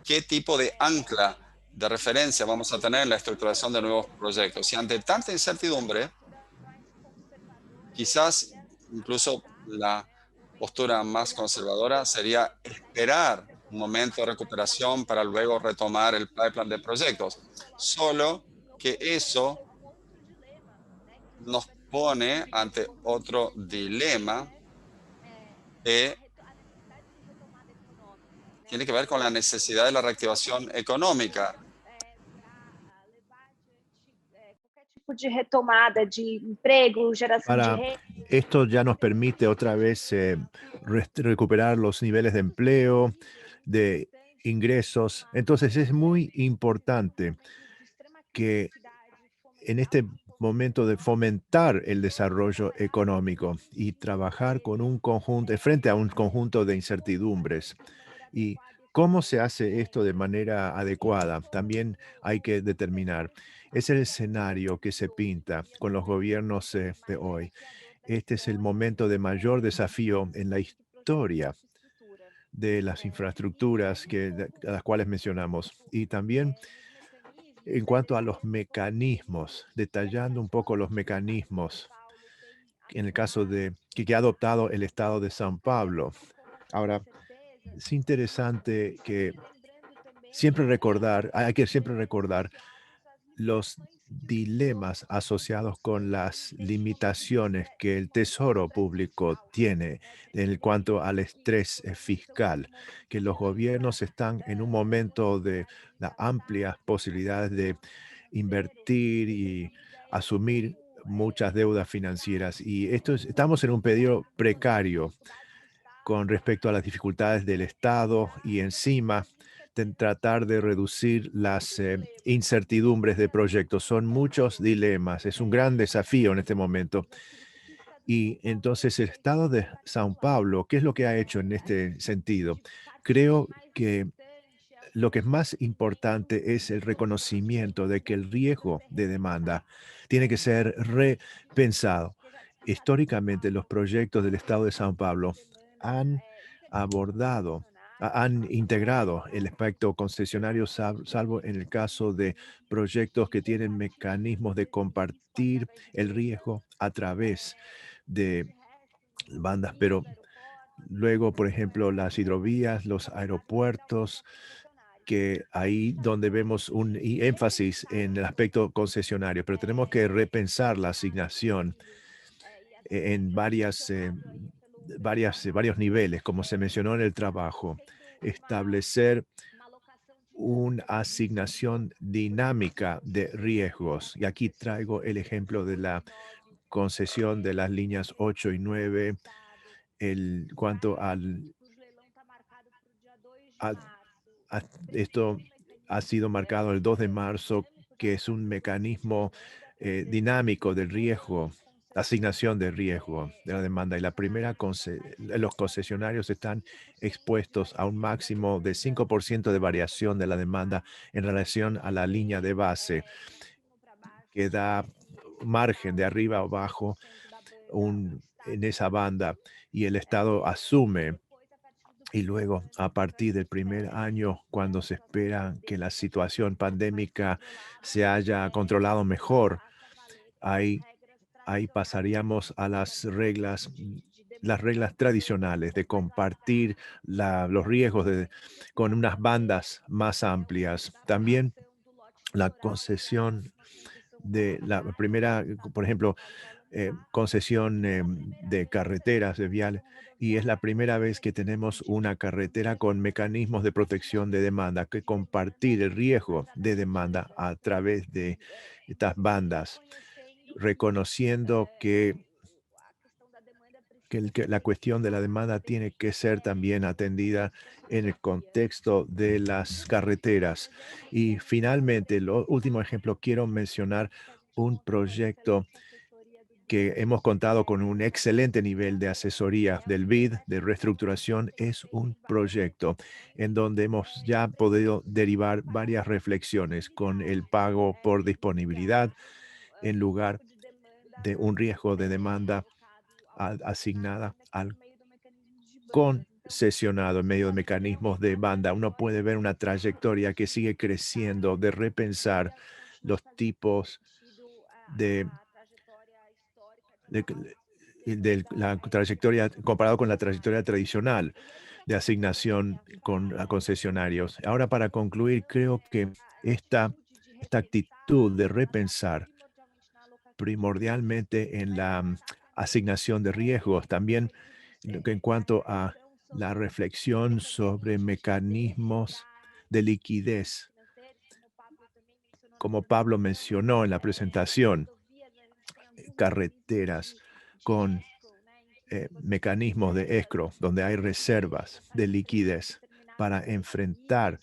qué tipo de ancla de referencia vamos a tener en la estructuración de nuevos proyectos. Y ante tanta incertidumbre, quizás incluso la postura más conservadora sería esperar un momento de recuperación para luego retomar el pipeline de proyectos. Solo que eso nos pone ante otro dilema que tiene que ver con la necesidad de la reactivación económica. De retomada de empleo, geración de Para renta. esto ya nos permite otra vez recuperar los niveles de empleo, de ingresos. Entonces es muy importante que en este momento de fomentar el desarrollo económico y trabajar con un conjunto, frente a un conjunto de incertidumbres. ¿Y cómo se hace esto de manera adecuada? También hay que determinar. Es el escenario que se pinta con los gobiernos de hoy. Este es el momento de mayor desafío en la historia de las infraestructuras a las cuales mencionamos. Y también en cuanto a los mecanismos, detallando un poco los mecanismos, en el caso de que ha adoptado el Estado de San Pablo. Ahora, es interesante que hay que siempre recordar los dilemas asociados con las limitaciones que el Tesoro Público tiene en cuanto al estrés fiscal, que los gobiernos están en un momento de las amplias posibilidades de invertir y asumir muchas deudas financieras. Y estamos en un periodo precario con respecto a las dificultades del Estado y encima tratar de reducir las incertidumbres de proyectos. Son muchos dilemas, es un gran desafío en este momento. Y entonces el Estado de Sao Paulo, ¿qué es lo que ha hecho en este sentido? Creo que lo que es más importante es el reconocimiento de que el riesgo de demanda tiene que ser repensado. Históricamente, los proyectos del Estado de Sao Paulo han abordado, han integrado el aspecto concesionario, salvo en el caso de proyectos que tienen mecanismos de compartir el riesgo a través de bandas, pero luego, por ejemplo, las hidrovías, los aeropuertos, que ahí donde vemos un énfasis en el aspecto concesionario, pero tenemos que repensar la asignación en varios niveles, como se mencionó en el trabajo, establecer una asignación dinámica de riesgos. Y aquí traigo el ejemplo de la concesión de las líneas 8 y 9, cuanto a- esto ha sido marcado el 2 de marzo, que es un mecanismo dinámico del riesgo, asignación de riesgo de la demanda. Y los concesionarios están expuestos a un máximo de 5% de variación de la demanda en relación a la línea de base, que da margen de arriba o abajo en esa banda, y el Estado asume. Y luego, a partir del primer año, cuando se espera que la situación pandémica se haya controlado mejor, ahí, ahí pasaríamos a las reglas tradicionales de compartir los riesgos con unas bandas más amplias. También la concesión de la primera, por ejemplo, concesión de carreteras, de viales, y es la primera vez que tenemos una carretera con mecanismos de protección de demanda, que compartir el riesgo de demanda a través de estas bandas, reconociendo que la cuestión de la demanda tiene que ser también atendida en el contexto de las carreteras. Y finalmente, el último ejemplo, quiero mencionar un proyecto que hemos contado con un excelente nivel de asesoría del BID, de reestructuración. Es un proyecto en donde hemos ya podido derivar varias reflexiones con el pago por disponibilidad en lugar de un riesgo de demanda asignada al concesionado en medio de mecanismos de banda. Uno puede ver una trayectoria que sigue creciendo, de repensar los tipos de la trayectoria comparado con la trayectoria tradicional de asignación a concesionarios. Ahora, para concluir, creo que esta actitud de repensar primordialmente en la asignación de riesgos, también en cuanto a la reflexión sobre mecanismos de liquidez, como Pablo mencionó en la presentación, carreteras con mecanismos de escrow, donde hay reservas de liquidez para enfrentar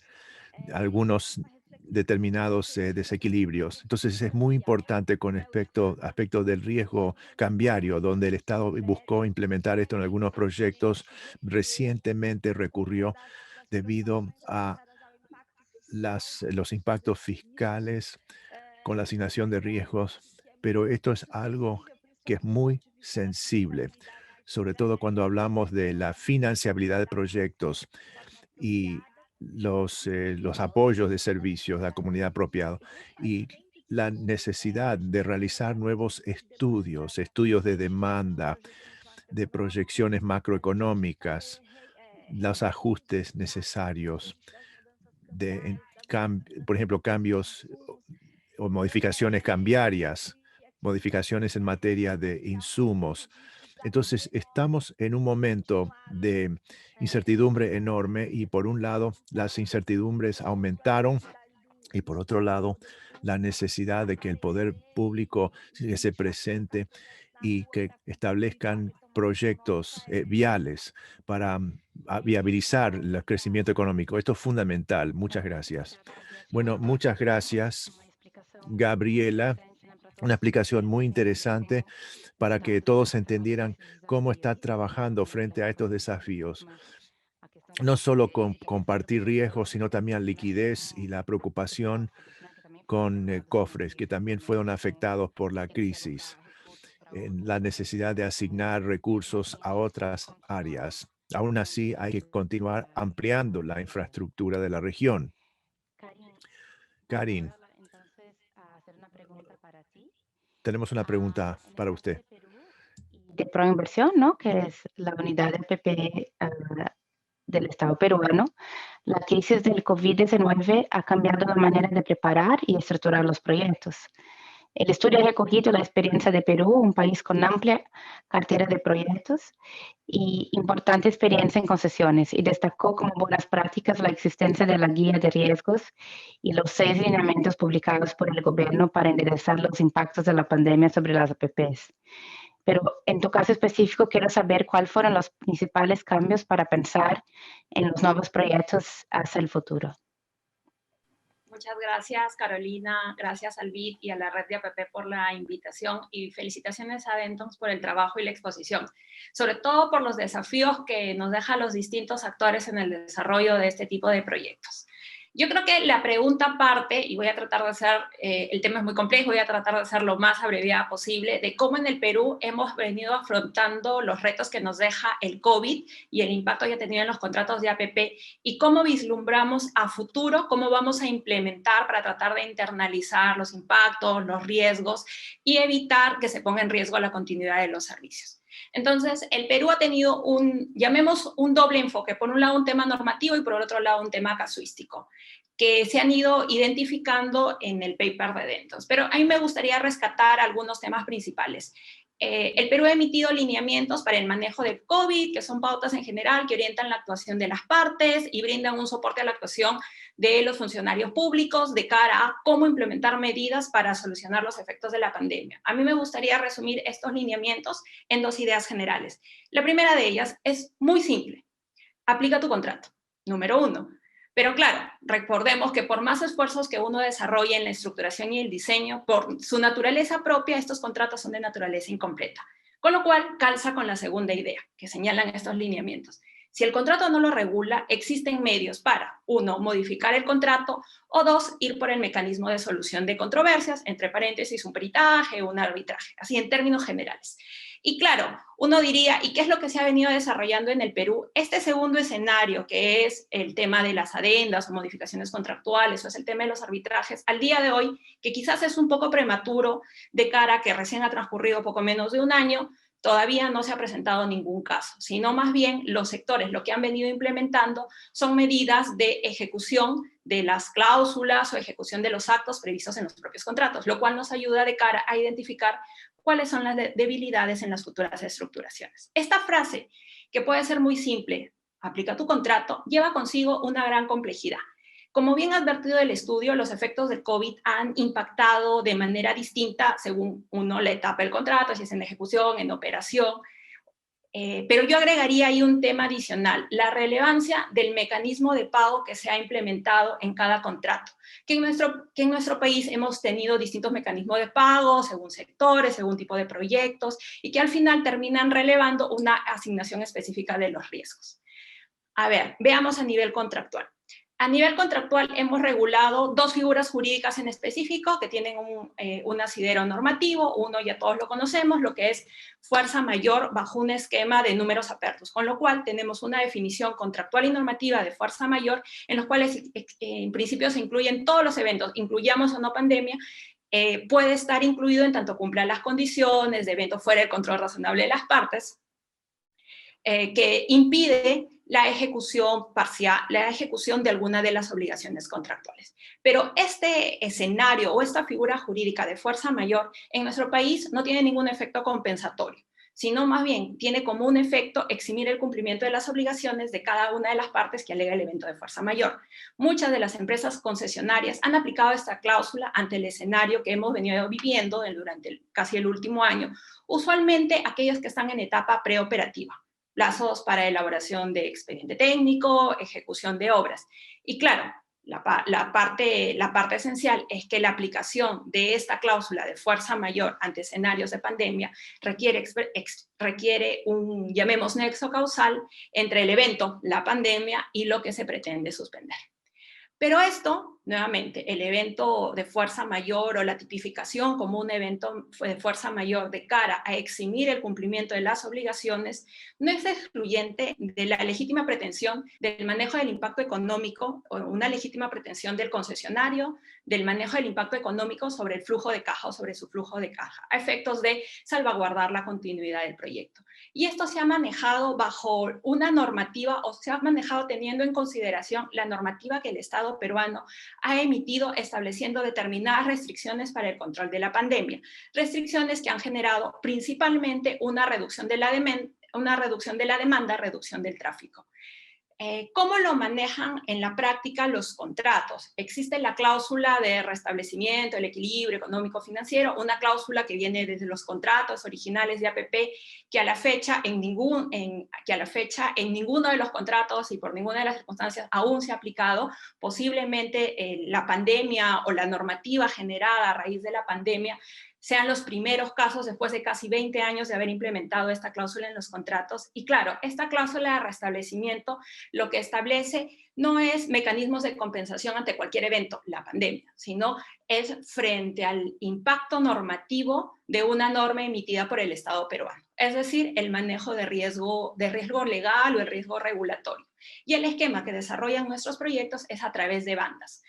algunos determinados desequilibrios. Entonces es muy importante con aspecto del riesgo cambiario, donde el Estado buscó implementar esto en algunos proyectos. Recientemente recurrió debido a los impactos fiscales con la asignación de riesgos, pero esto es algo que es muy sensible, sobre todo cuando hablamos de la financiabilidad de proyectos y los apoyos de servicios de la comunidad apropiado y la necesidad de realizar nuevos estudios de demanda, de proyecciones macroeconómicas, los ajustes necesarios, por ejemplo, cambios o modificaciones cambiarias, modificaciones en materia de insumos. Entonces, estamos en un momento de incertidumbre enorme y por un lado, las incertidumbres aumentaron y por otro lado, la necesidad de que el poder público se presente y que establezcan proyectos viales para viabilizar el crecimiento económico. Esto es fundamental. Muchas gracias. Bueno, muchas gracias, Gabriela. Una explicación muy interesante para que todos entendieran cómo está trabajando frente a estos desafíos. No solo compartir riesgos, sino también liquidez y la preocupación con cofres que también fueron afectados por la crisis, en la necesidad de asignar recursos a otras áreas. Aún así, hay que continuar ampliando la infraestructura de la región. Karin, tenemos una pregunta para usted. De Proinversión, ¿no? Que es la unidad del PP del Estado peruano. La crisis del COVID-19 ha cambiado la manera de preparar y estructurar los proyectos. El estudio ha recogido la experiencia de Perú, un país con amplia cartera de proyectos y importante experiencia en concesiones, y destacó como buenas prácticas la existencia de la guía de riesgos y los 6 lineamientos publicados por el gobierno para enderezar los impactos de la pandemia sobre las APPs. Pero en tu caso específico, quiero saber cuáles fueron los principales cambios para pensar en los nuevos proyectos hacia el futuro. Muchas gracias, Carolina. Gracias al BID y a la red de APP por la invitación y felicitaciones a Dentons por el trabajo y la exposición, sobre todo por los desafíos que nos dejan los distintos actores en el desarrollo de este tipo de proyectos. Yo creo que la pregunta parte, y voy a tratar de hacer, el tema es muy complejo, voy a tratar de hacer lo más abreviada posible, de cómo en el Perú hemos venido afrontando los retos que nos deja el COVID y el impacto que ha tenido en los contratos de APP, y cómo vislumbramos a futuro, cómo vamos a implementar para tratar de internalizar los impactos, los riesgos y evitar que se ponga en riesgo la continuidad de los servicios. Entonces, el Perú ha tenido llamemos un doble enfoque, por un lado un tema normativo y por el otro lado un tema casuístico, que se han ido identificando en el paper de Dentons. Pero a mí me gustaría rescatar algunos temas principales. el Perú ha emitido lineamientos para el manejo del COVID, que son pautas en general que orientan la actuación de las partes y brindan un soporte a la actuación de los funcionarios públicos de cara a cómo implementar medidas para solucionar los efectos de la pandemia. A mí me gustaría resumir estos lineamientos en 2 ideas generales. La primera de ellas es muy simple. Aplica tu contrato, número 1. Pero claro, recordemos que por más esfuerzos que uno desarrolle en la estructuración y el diseño, por su naturaleza propia, estos contratos son de naturaleza incompleta. Con lo cual, calza con la segunda idea que señalan estos lineamientos. Si el contrato no lo regula, existen medios para, 1, modificar el contrato, o 2, ir por el mecanismo de solución de controversias, entre paréntesis, un peritaje, un arbitraje, así en términos generales. Y claro, uno diría, ¿y qué es lo que se ha venido desarrollando en el Perú? Este segundo escenario, que es el tema de las adendas o modificaciones contractuales, o es el tema de los arbitrajes, al día de hoy, que quizás es un poco prematuro de cara a que recién ha transcurrido poco menos de un año, todavía no se ha presentado ningún caso, sino más bien los sectores lo que han venido implementando son medidas de ejecución de las cláusulas o ejecución de los actos previstos en los propios contratos, lo cual nos ayuda de cara a identificar cuáles son las debilidades en las futuras estructuraciones. Esta frase, que puede ser muy simple, aplica tu contrato, lleva consigo una gran complejidad. Como bien advertido del estudio, los efectos del COVID han impactado de manera distinta según uno la etapa del contrato, si es en ejecución, en operación, pero yo agregaría ahí un tema adicional, la relevancia del mecanismo de pago que se ha implementado en cada contrato, que en nuestro país hemos tenido distintos mecanismos de pago, según sectores, según tipo de proyectos, y que al final terminan relevando una asignación específica de los riesgos. A ver, veamos a nivel contractual. A nivel contractual hemos regulado 2 figuras jurídicas en específico que tienen un asidero normativo. Uno ya todos lo conocemos, lo que es fuerza mayor bajo un esquema de números apertos, con lo cual tenemos una definición contractual y normativa de fuerza mayor en los cuales en principio se incluyen todos los eventos, incluyamos o no pandemia, puede estar incluido en tanto cumpla las condiciones de evento fuera del control razonable de las partes, que impide la ejecución parcial, la ejecución de alguna de las obligaciones contractuales. Pero este escenario o esta figura jurídica de fuerza mayor en nuestro país no tiene ningún efecto compensatorio, sino más bien tiene como un efecto eximir el cumplimiento de las obligaciones de cada una de las partes que alega el evento de fuerza mayor. Muchas de las empresas concesionarias han aplicado esta cláusula ante el escenario que hemos venido viviendo durante casi el último año, usualmente aquellos que están en etapa preoperativa, plazos para elaboración de expediente técnico, ejecución de obras. Y claro, la parte esencial es que la aplicación de esta cláusula de fuerza mayor ante escenarios de pandemia requiere un, llamemos, nexo causal entre el evento, la pandemia, y lo que se pretende suspender. Pero esto, nuevamente, el evento de fuerza mayor o la tipificación como un evento de fuerza mayor de cara a eximir el cumplimiento de las obligaciones, no es excluyente de la legítima pretensión del manejo del impacto económico o una legítima pretensión del concesionario del manejo del impacto económico sobre el flujo de caja o sobre su flujo de caja, a efectos de salvaguardar la continuidad del proyecto. Y esto se ha manejado bajo una normativa o se ha manejado teniendo en consideración la normativa que el Estado peruano ha emitido estableciendo determinadas restricciones para el control de la pandemia. Restricciones que han generado principalmente una reducción de la demanda, reducción del tráfico. ¿Cómo lo manejan en la práctica los contratos? Existe la cláusula de restablecimiento, el equilibrio económico-financiero, una cláusula que viene desde los contratos originales de APP, que a la fecha en ninguno de los contratos y por ninguna de las circunstancias aún se ha aplicado. Posiblemente la pandemia o la normativa generada a raíz de la pandemia sean los primeros casos después de casi 20 años de haber implementado esta cláusula en los contratos. Y claro, esta cláusula de restablecimiento lo que establece no es mecanismos de compensación ante cualquier evento, la pandemia, sino es frente al impacto normativo de una norma emitida por el Estado peruano, es decir, el manejo de riesgo legal o el riesgo regulatorio. Y el esquema que desarrollan nuestros proyectos es a través de bandas.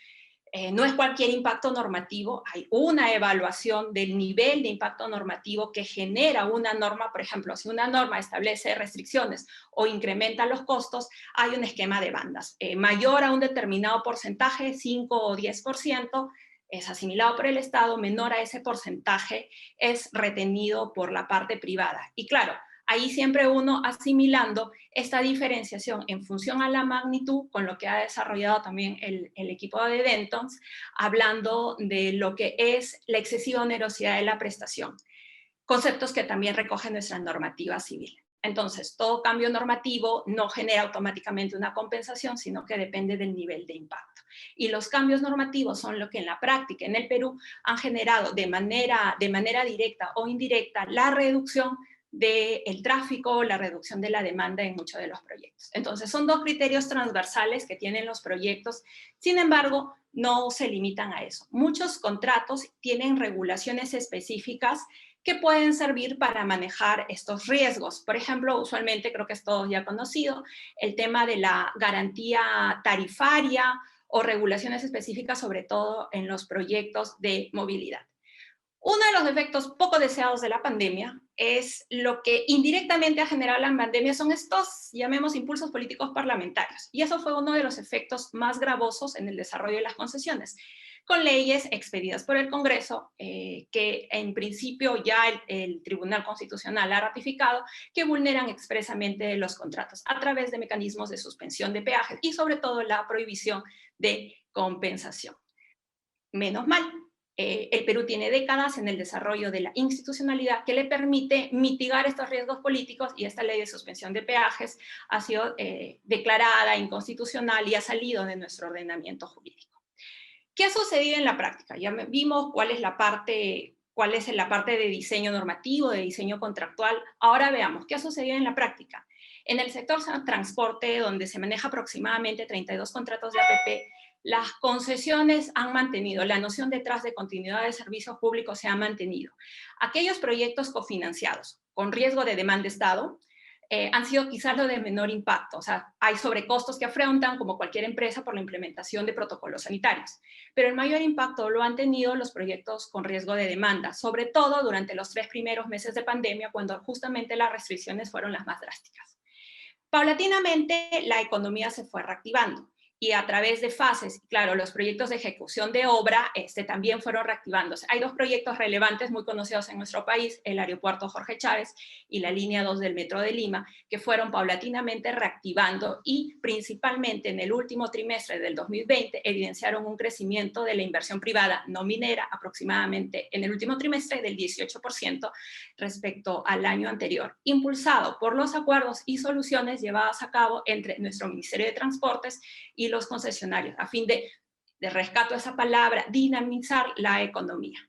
No es cualquier impacto normativo, hay una evaluación del nivel de impacto normativo que genera una norma. Por ejemplo, si una norma establece restricciones o incrementa los costos, hay un esquema de bandas. Mayor a un determinado porcentaje, 5 o 10%, es asimilado por el Estado, menor a ese porcentaje es retenido por la parte privada. Y claro, ahí siempre uno asimilando esta diferenciación en función a la magnitud, con lo que ha desarrollado también el equipo de Dentons, hablando de lo que es la excesiva onerosidad de la prestación. Conceptos que también recoge nuestra normativa civil. Entonces, todo cambio normativo no genera automáticamente una compensación, sino que depende del nivel de impacto. Y los cambios normativos son lo que en la práctica en el Perú han generado de manera directa o indirecta la reducción del tráfico, la reducción de la demanda en muchos de los proyectos. Entonces, son dos criterios transversales que tienen los proyectos. Sin embargo, no se limitan a eso. Muchos contratos tienen regulaciones específicas que pueden servir para manejar estos riesgos. Por ejemplo, usualmente, creo que es todo ya conocido, el tema de la garantía tarifaria o regulaciones específicas, sobre todo en los proyectos de movilidad. Uno de los efectos poco deseados de la pandemia es lo que indirectamente ha generado la pandemia, son estos, llamemos, impulsos políticos parlamentarios. Y eso fue uno de los efectos más gravosos en el desarrollo de las concesiones, con leyes expedidas por el Congreso, que en principio ya el Tribunal Constitucional ha ratificado, que vulneran expresamente los contratos a través de mecanismos de suspensión de peajes y sobre todo la prohibición de compensación. Menos mal, el Perú tiene décadas en el desarrollo de la institucionalidad que le permite mitigar estos riesgos políticos, y esta ley de suspensión de peajes ha sido declarada inconstitucional y ha salido de nuestro ordenamiento jurídico. ¿Qué ha sucedido en la práctica? Ya vimos cuál es la parte de diseño normativo, de diseño contractual. Ahora veamos qué ha sucedido en la práctica. En el sector transporte, donde se maneja aproximadamente 32 contratos de APP, las concesiones han mantenido, la noción detrás de continuidad de servicios públicos se ha mantenido. Aquellos proyectos cofinanciados con riesgo de demanda de Estado han sido quizás los de menor impacto. O sea, hay sobrecostos que afrontan como cualquier empresa por la implementación de protocolos sanitarios. Pero el mayor impacto lo han tenido los proyectos con riesgo de demanda, sobre todo durante los 3 primeros meses de pandemia, cuando justamente las restricciones fueron las más drásticas. Paulatinamente, la economía se fue reactivando y a través de fases, claro, los proyectos de ejecución de obra también fueron reactivándose. Hay 2 proyectos relevantes muy conocidos en nuestro país, el aeropuerto Jorge Chávez y la línea 2 del Metro de Lima, que fueron paulatinamente reactivando y principalmente en el último trimestre del 2020 evidenciaron un crecimiento de la inversión privada no minera aproximadamente en el último trimestre del 18% respecto al año anterior, impulsado por los acuerdos y soluciones llevadas a cabo entre nuestro Ministerio de Transportes y los concesionarios, a fin de rescato esa palabra, dinamizar la economía.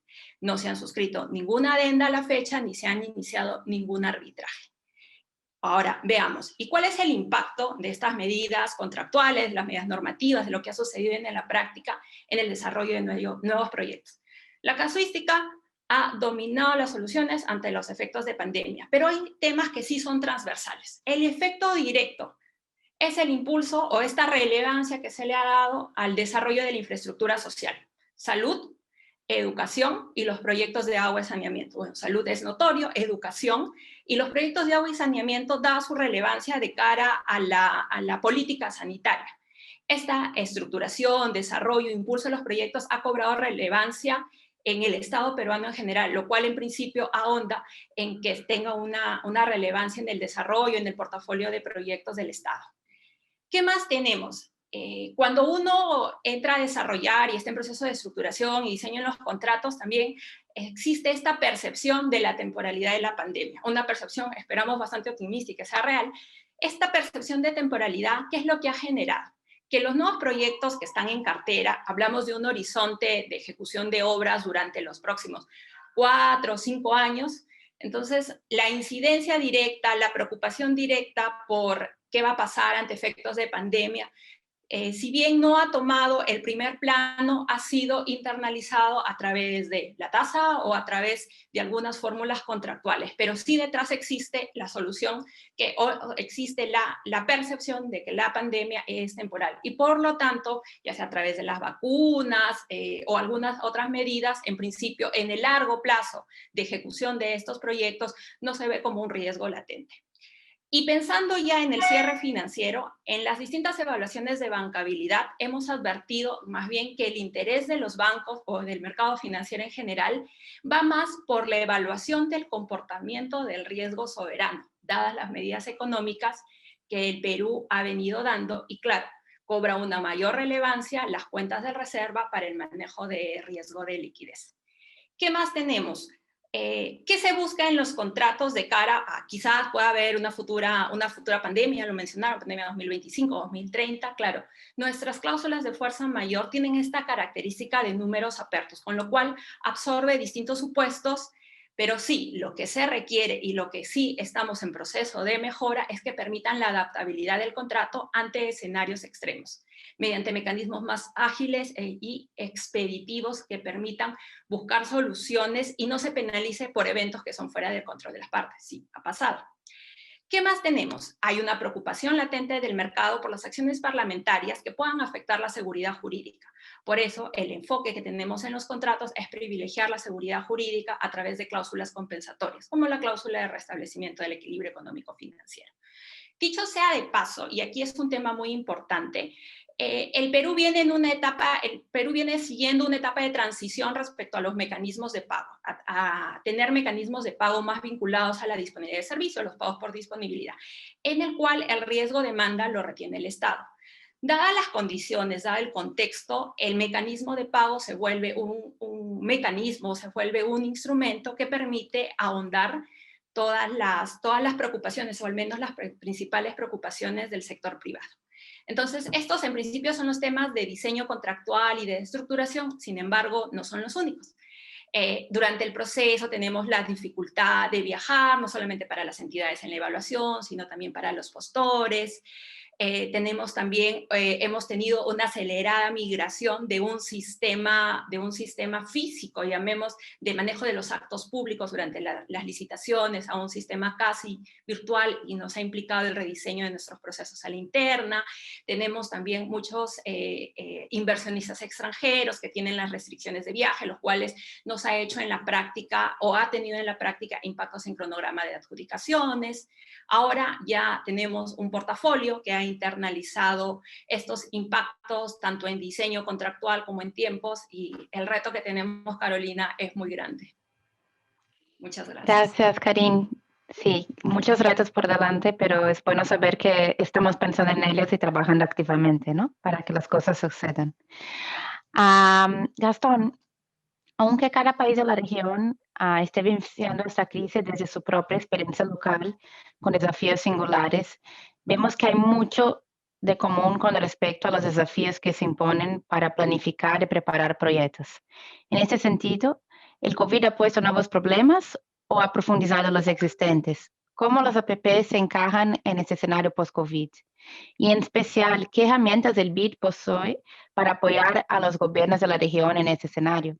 No se han suscrito ninguna adenda a la fecha, ni se han iniciado ningún arbitraje. Ahora, veamos, ¿y cuál es el impacto de estas medidas contractuales, las medidas normativas, de lo que ha sucedido en la práctica en el desarrollo de nuevos proyectos? La casuística ha dominado las soluciones ante los efectos de pandemia, pero hay temas que sí son transversales. El efecto directo es el impulso o esta relevancia que se le ha dado al desarrollo de la infraestructura social, salud, educación y los proyectos de agua y saneamiento. Bueno, salud es notorio, educación y los proyectos de agua y saneamiento da su relevancia de cara a la política sanitaria. Esta estructuración, desarrollo, impulso de los proyectos ha cobrado relevancia en el Estado peruano en general, lo cual en principio ahonda en que tenga una relevancia en el desarrollo, en el portafolio de proyectos del Estado. ¿Qué más tenemos? Cuando uno entra a desarrollar y está en proceso de estructuración y diseño en los contratos, también existe esta percepción de la temporalidad de la pandemia. Una percepción, esperamos, bastante optimista y que sea real. Esta percepción de temporalidad, ¿qué es lo que ha generado? Que los nuevos proyectos que están en cartera, hablamos de un horizonte de ejecución de obras durante los próximos 4 o 5 años, entonces la incidencia directa, la preocupación directa por qué va a pasar ante efectos de pandemia, si bien no ha tomado el primer plano, ha sido internalizado a través de la tasa o a través de algunas fórmulas contractuales, pero sí detrás existe la solución, existe la percepción de que la pandemia es temporal y por lo tanto, ya sea a través de las vacunas o algunas otras medidas, en principio en el largo plazo de ejecución de estos proyectos no se ve como un riesgo latente. Y pensando ya en el cierre financiero, en las distintas evaluaciones de bancabilidad hemos advertido más bien que el interés de los bancos o del mercado financiero en general va más por la evaluación del comportamiento del riesgo soberano, dadas las medidas económicas que el Perú ha venido dando y claro, cobra una mayor relevancia las cuentas de reserva para el manejo de riesgo de liquidez. ¿Qué más tenemos? ¿Qué se busca en los contratos de cara a quizás pueda haber una futura pandemia? Lo mencionaron, pandemia 2025, 2030, claro. Nuestras cláusulas de fuerza mayor tienen esta característica de números apertos, con lo cual absorbe distintos supuestos, pero sí, lo que se requiere y lo que sí estamos en proceso de mejora es que permitan la adaptabilidad del contrato ante escenarios extremos, mediante mecanismos más ágiles y expeditivos que permitan buscar soluciones y no se penalice por eventos que son fuera del control de las partes. Sí, ha pasado. ¿Qué más tenemos? Hay una preocupación latente del mercado por las acciones parlamentarias que puedan afectar la seguridad jurídica. Por eso, el enfoque que tenemos en los contratos es privilegiar la seguridad jurídica a través de cláusulas compensatorias, como la cláusula de restablecimiento del equilibrio económico-financiero. Dicho sea de paso, y aquí es un tema muy importante, el Perú viene siguiendo una etapa de transición respecto a los mecanismos de pago, a tener mecanismos de pago más vinculados a la disponibilidad de servicios, los pagos por disponibilidad, en el cual el riesgo demanda lo retiene el Estado. Dadas las condiciones, dado el contexto, el mecanismo de pago se vuelve un instrumento que permite ahondar todas las preocupaciones, o al menos las principales preocupaciones del sector privado. Entonces, estos en principio son los temas de diseño contractual y de estructuración, sin embargo, no son los únicos. Durante el proceso tenemos la dificultad de viajar, no solamente para las entidades en la evaluación, sino también para los postores. Tenemos también, hemos tenido una acelerada migración de un sistema físico, llamemos, de manejo de los actos públicos durante las licitaciones a un sistema casi virtual y nos ha implicado el rediseño de nuestros procesos a la interna. Tenemos también muchos inversionistas extranjeros que tienen las restricciones de viaje, los cuales nos ha hecho en la práctica o ha tenido en la práctica impactos en cronograma de adjudicaciones. Ahora ya tenemos un portafolio que ha internalizado estos impactos tanto en diseño contractual como en tiempos y el reto que tenemos, Carolina, es muy grande. Muchas gracias. Gracias, Karin. Sí, muchos retos por delante, pero es bueno saber que estamos pensando en ellos y trabajando activamente, ¿no? Para que las cosas sucedan. Gastón, aunque cada país de la región esté viviendo esta crisis desde su propia experiencia local, con desafíos singulares, vemos que hay mucho de común con respecto a los desafíos que se imponen para planificar y preparar proyectos. En este sentido, ¿el COVID ha puesto nuevos problemas o ha profundizado los existentes? ¿Cómo las APP se encajan en este escenario post-COVID? Y en especial, ¿qué herramientas el BID posee para apoyar a los gobiernos de la región en este escenario?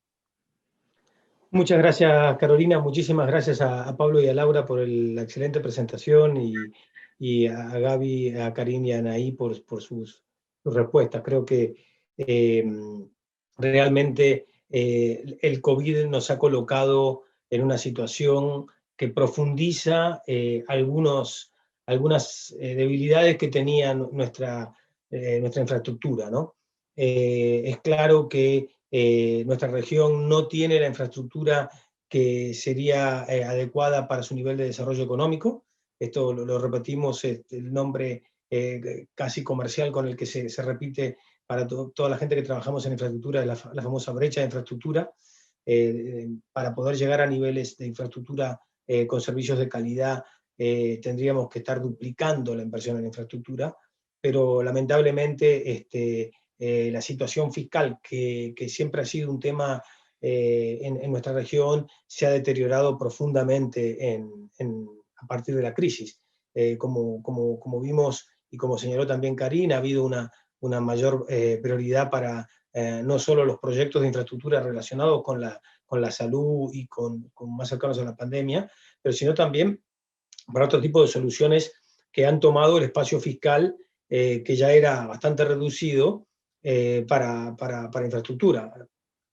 Muchas gracias, Carolina. Muchísimas gracias a Pablo y a Laura por la excelente presentación y a Gaby, a Karin y a Anaí por sus respuestas. Creo que realmente el COVID nos ha colocado en una situación que profundiza algunas debilidades que tenía nuestra infraestructura, ¿no? Es claro que nuestra región no tiene la infraestructura que sería adecuada para su nivel de desarrollo económico. Esto lo repetimos, el nombre casi comercial con el que se repite para toda la gente que trabajamos en infraestructura, la famosa brecha de infraestructura, para poder llegar a niveles de infraestructura con servicios de calidad, tendríamos que estar duplicando la inversión en infraestructura, pero lamentablemente la situación fiscal, que siempre ha sido un tema en nuestra región, se ha deteriorado profundamente a partir de la crisis. Como vimos y como señaló también Karin, ha habido una mayor prioridad para no solo los proyectos de infraestructura relacionados con la salud y con más cercanos a la pandemia, pero sino también para otro tipo de soluciones que han tomado el espacio fiscal que ya era bastante reducido para infraestructura.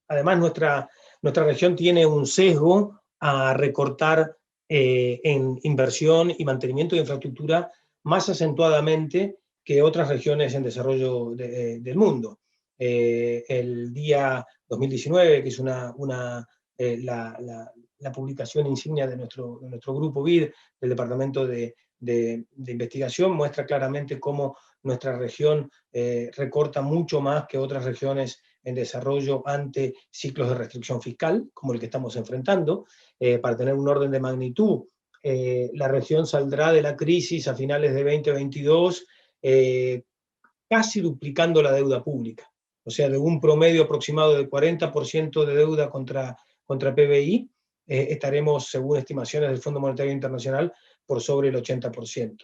Además, nuestra región tiene un sesgo a recortar en inversión y mantenimiento de infraestructura más acentuadamente que otras regiones en desarrollo del mundo. El día 2019, que es la publicación insignia de nuestro grupo BID, del Departamento de Investigación, muestra claramente cómo nuestra región recorta mucho más que otras regiones en desarrollo ante ciclos de restricción fiscal, como el que estamos enfrentando. Para tener un orden de magnitud, la región saldrá de la crisis a finales de 2022 casi duplicando la deuda pública. O sea, de un promedio aproximado de 40% de deuda contra PBI, estaremos, según estimaciones del Fondo Monetario Internacional, por sobre el 80%.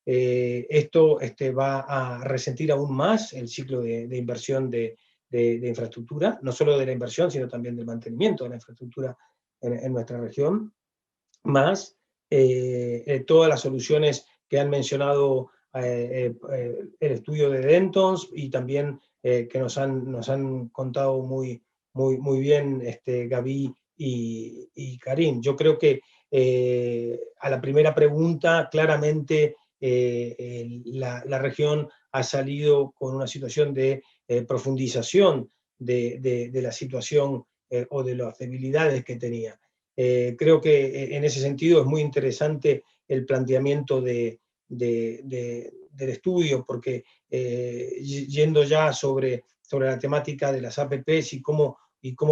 Esto va a resentir aún más el ciclo de inversión de infraestructura, no solo de la inversión, sino también del mantenimiento de la infraestructura en nuestra región, más todas las soluciones que han mencionado el estudio de Dentons y también que nos han contado muy bien Gaby y Karim. Yo creo que a la primera pregunta, claramente la región ha salido con una situación de profundización de la situación o de las debilidades que tenía. Creo que en ese sentido es muy interesante el planteamiento del estudio, porque yendo ya sobre la temática de las APPs y cómo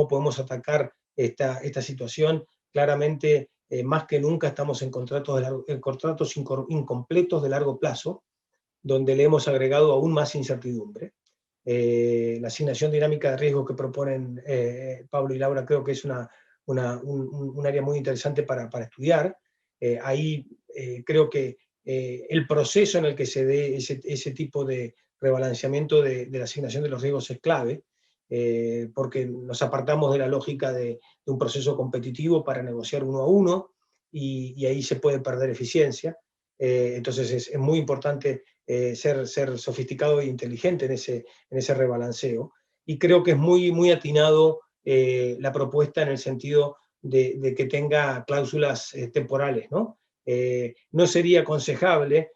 podemos atacar esta situación, claramente más que nunca estamos en contratos incompletos de largo plazo, donde le hemos agregado aún más incertidumbre. La asignación dinámica de riesgo que proponen Pablo y Laura creo que es un área muy interesante para estudiar. Ahí creo que el proceso en el que se dé ese tipo de rebalanceamiento de la asignación de los riesgos es clave, porque nos apartamos de la lógica de un proceso competitivo para negociar uno a uno, y ahí se puede perder eficiencia. Entonces es muy importante ser sofisticado e inteligente en ese rebalanceo, y creo que es muy atinado la propuesta en el sentido de que tenga cláusulas temporales, ¿no? No sería aconsejable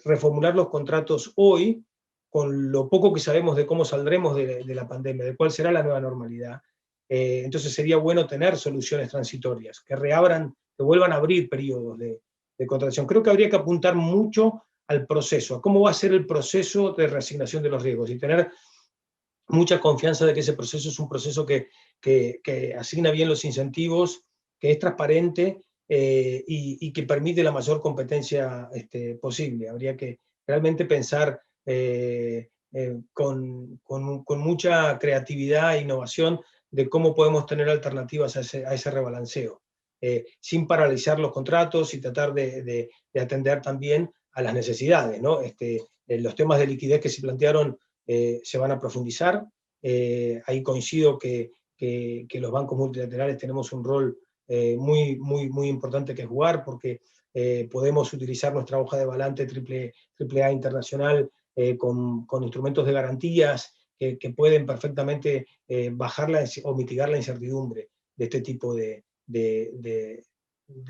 reformular los contratos hoy con lo poco que sabemos de cómo saldremos de la pandemia, de cuál será la nueva normalidad. Entonces sería bueno tener soluciones transitorias que vuelvan a abrir periodos de contratación. Creo que habría que apuntar mucho al proceso, a cómo va a ser el proceso de reasignación de los riesgos, y tener mucha confianza de que ese proceso es un proceso que asigna bien los incentivos, que es transparente y que permite la mayor competencia posible. Habría que realmente pensar con mucha creatividad e innovación de cómo podemos tener alternativas a ese rebalanceo, sin paralizar los contratos y tratar de atender también a las necesidades, ¿no? Los temas de liquidez que se plantearon se van a profundizar. Ahí coincido que los bancos multilaterales tenemos un rol muy importante que jugar, porque podemos utilizar nuestra hoja de balance AAA internacional con instrumentos de garantías que pueden perfectamente bajar o mitigar la incertidumbre de este tipo de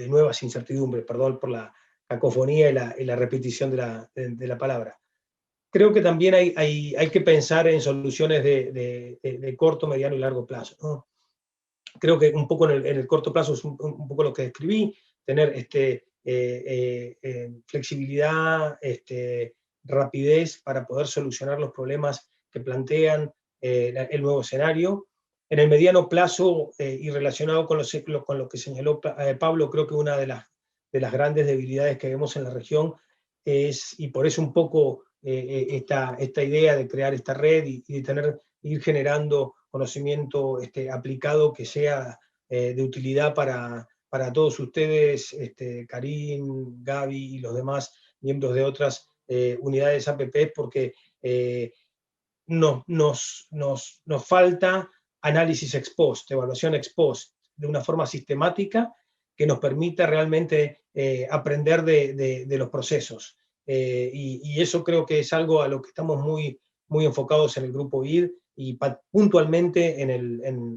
nuevas incertidumbres, perdón por la cacofonía y la repetición de la palabra. Creo que también hay que pensar en soluciones de corto, mediano y largo plazo, ¿no? Creo que un poco en el corto plazo es un poco lo que describí, tener flexibilidad, rapidez para poder solucionar los problemas que plantean el nuevo escenario. En el mediano plazo, y relacionado con lo que señaló Pablo, creo que una de las grandes debilidades que vemos en la región es, y por eso un poco esta idea de crear esta red y de ir generando conocimiento aplicado que sea de utilidad para todos ustedes, Karim, Gaby y los demás miembros de otras unidades APP, porque nos falta análisis ex post, evaluación ex post, de una forma sistemática que nos permita realmente aprender de los procesos. Y eso creo que es algo a lo que estamos muy enfocados en el grupo BID y puntualmente en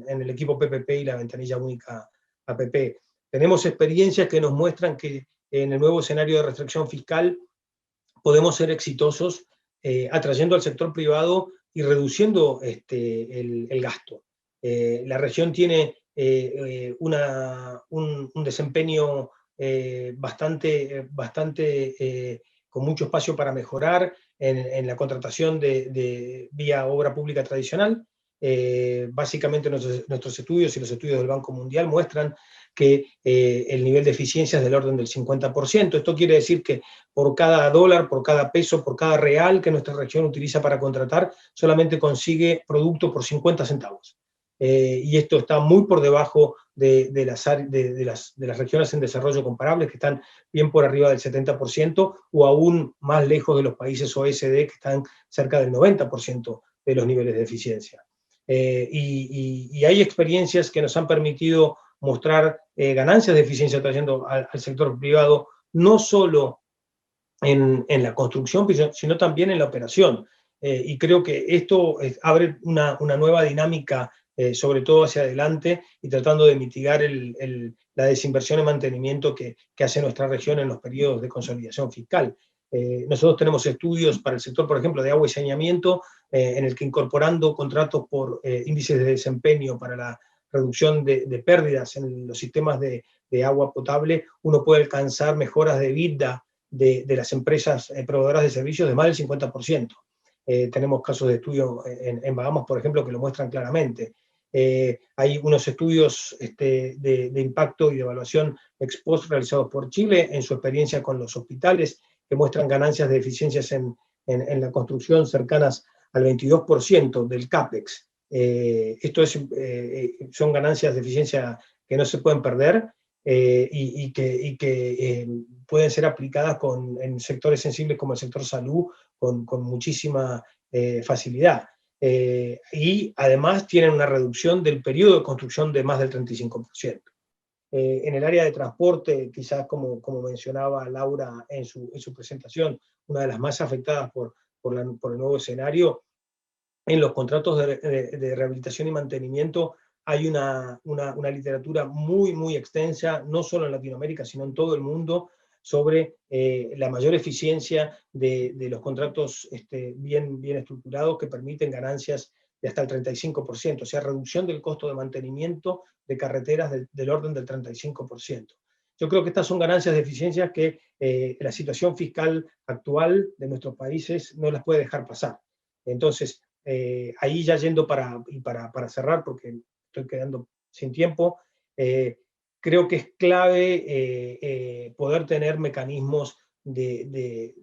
el equipo PPP y la ventanilla única APP. Tenemos experiencias que nos muestran que en el nuevo escenario de restricción fiscal podemos ser exitosos atrayendo al sector privado y reduciendo el gasto. La región tiene un desempeño bastante con mucho espacio para mejorar en la contratación de vía obra pública tradicional. Básicamente nuestros estudios y los estudios del Banco Mundial muestran que el nivel de eficiencia es del orden del 50%. Esto quiere decir que por cada dólar, por cada peso, por cada real que nuestra región utiliza para contratar, solamente consigue producto por 50 centavos. Y esto está muy por debajo de las regiones en desarrollo comparables, que están bien por arriba del 70%, o aún más lejos de los países OECD, que están cerca del 90% de los niveles de eficiencia. Y hay experiencias que nos han permitido mostrar ganancias de eficiencia trayendo al sector privado, no solo en la construcción, sino también en la operación. Y creo que esto abre una nueva dinámica, sobre todo hacia adelante, y tratando de mitigar la desinversión en mantenimiento que hace nuestra región en los periodos de consolidación fiscal. Nosotros tenemos estudios para el sector, por ejemplo, de agua y saneamiento, en el que incorporando contratos por índices de desempeño para la reducción de pérdidas en los sistemas de agua potable, uno puede alcanzar mejoras de EBITDA de las empresas proveedoras de servicios de más del 50%. Tenemos casos de estudio en Bahamas, por ejemplo, que lo muestran claramente. Hay unos estudios de impacto y de evaluación ex post realizados por Chile en su experiencia con los hospitales, que muestran ganancias de eficiencias en la construcción cercanas al 22% del CAPEX. Esto son ganancias de eficiencia que no se pueden perder y que pueden ser aplicadas en sectores sensibles como el sector salud con muchísima facilidad. Y además tienen una reducción del periodo de construcción de más del 35%. En el área de transporte, quizás como mencionaba Laura en su presentación, una de las más afectadas por el nuevo escenario, en los contratos de rehabilitación y mantenimiento hay una literatura muy extensa, no solo en Latinoamérica, sino en todo el mundo, sobre la mayor eficiencia de los contratos bien estructurados, que permiten ganancias de hasta el 35%, o sea, reducción del costo de mantenimiento de carreteras del orden del 35%. Yo creo que estas son ganancias de eficiencia que la situación fiscal actual de nuestros países no las puede dejar pasar. Entonces, ahí ya yendo para cerrar, porque estoy quedando sin tiempo, creo que es clave poder tener mecanismos de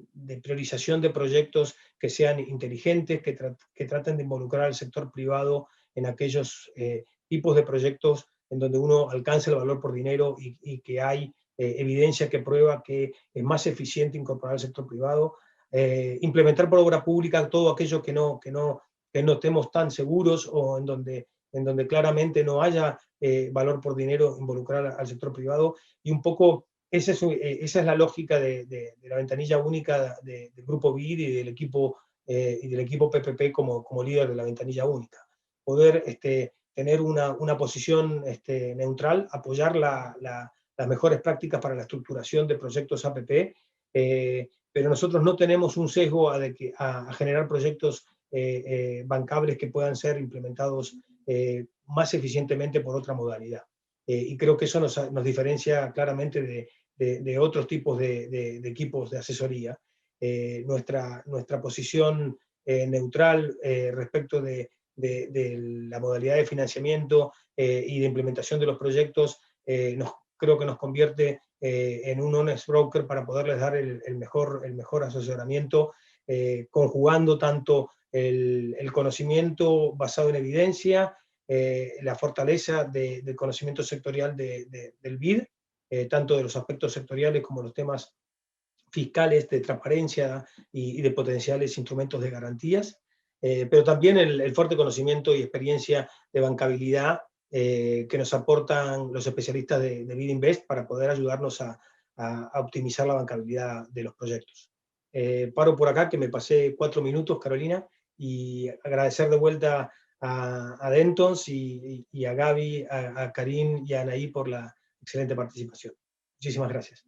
priorización de proyectos que sean inteligentes, que traten de involucrar al sector privado en aquellos tipos de proyectos en donde uno alcance el valor por dinero y que hay evidencia que prueba que es más eficiente incorporar al sector privado, implementar por obra pública todo aquello que no estemos tan seguros, o en donde claramente no haya valor por dinero, involucrar al sector privado. Y un poco esa es la lógica de la ventanilla única del Grupo BID y del equipo PPP como líder de la ventanilla única. Poder tener una posición neutral, apoyar las mejores prácticas para la estructuración de proyectos APP, pero nosotros no tenemos un sesgo a generar proyectos bancables que puedan ser implementados más eficientemente por otra modalidad. Y creo que eso nos diferencia claramente de otros tipos de equipos de asesoría. Nuestra posición neutral respecto de la modalidad de financiamiento y de implementación de los proyectos creo que nos convierte en un honest broker para poderles dar el mejor asesoramiento, conjugando tanto el conocimiento basado en evidencia, la fortaleza del conocimiento sectorial del BID, tanto de los aspectos sectoriales como los temas fiscales, de transparencia y de potenciales instrumentos de garantías, pero también el fuerte conocimiento y experiencia de bancabilidad que nos aportan los especialistas de BID Invest para poder ayudarnos a optimizar la bancabilidad de los proyectos. Paro por acá, que me pasé 4 minutos, Carolina, y agradecer de vuelta a Dentons y a Gaby, a Karim y a Anaí por la excelente participación. Muchísimas gracias.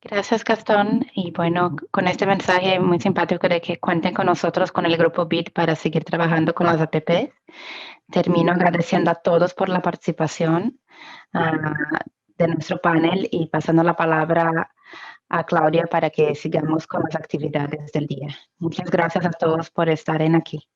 Gracias, Gastón. Y bueno, con este mensaje muy simpático de que cuenten con nosotros, con el grupo BID, para seguir trabajando con las APPs. Termino agradeciendo a todos por la participación de nuestro panel y pasando la palabra a Claudia para que sigamos con las actividades del día. Muchas gracias a todos por estar aquí.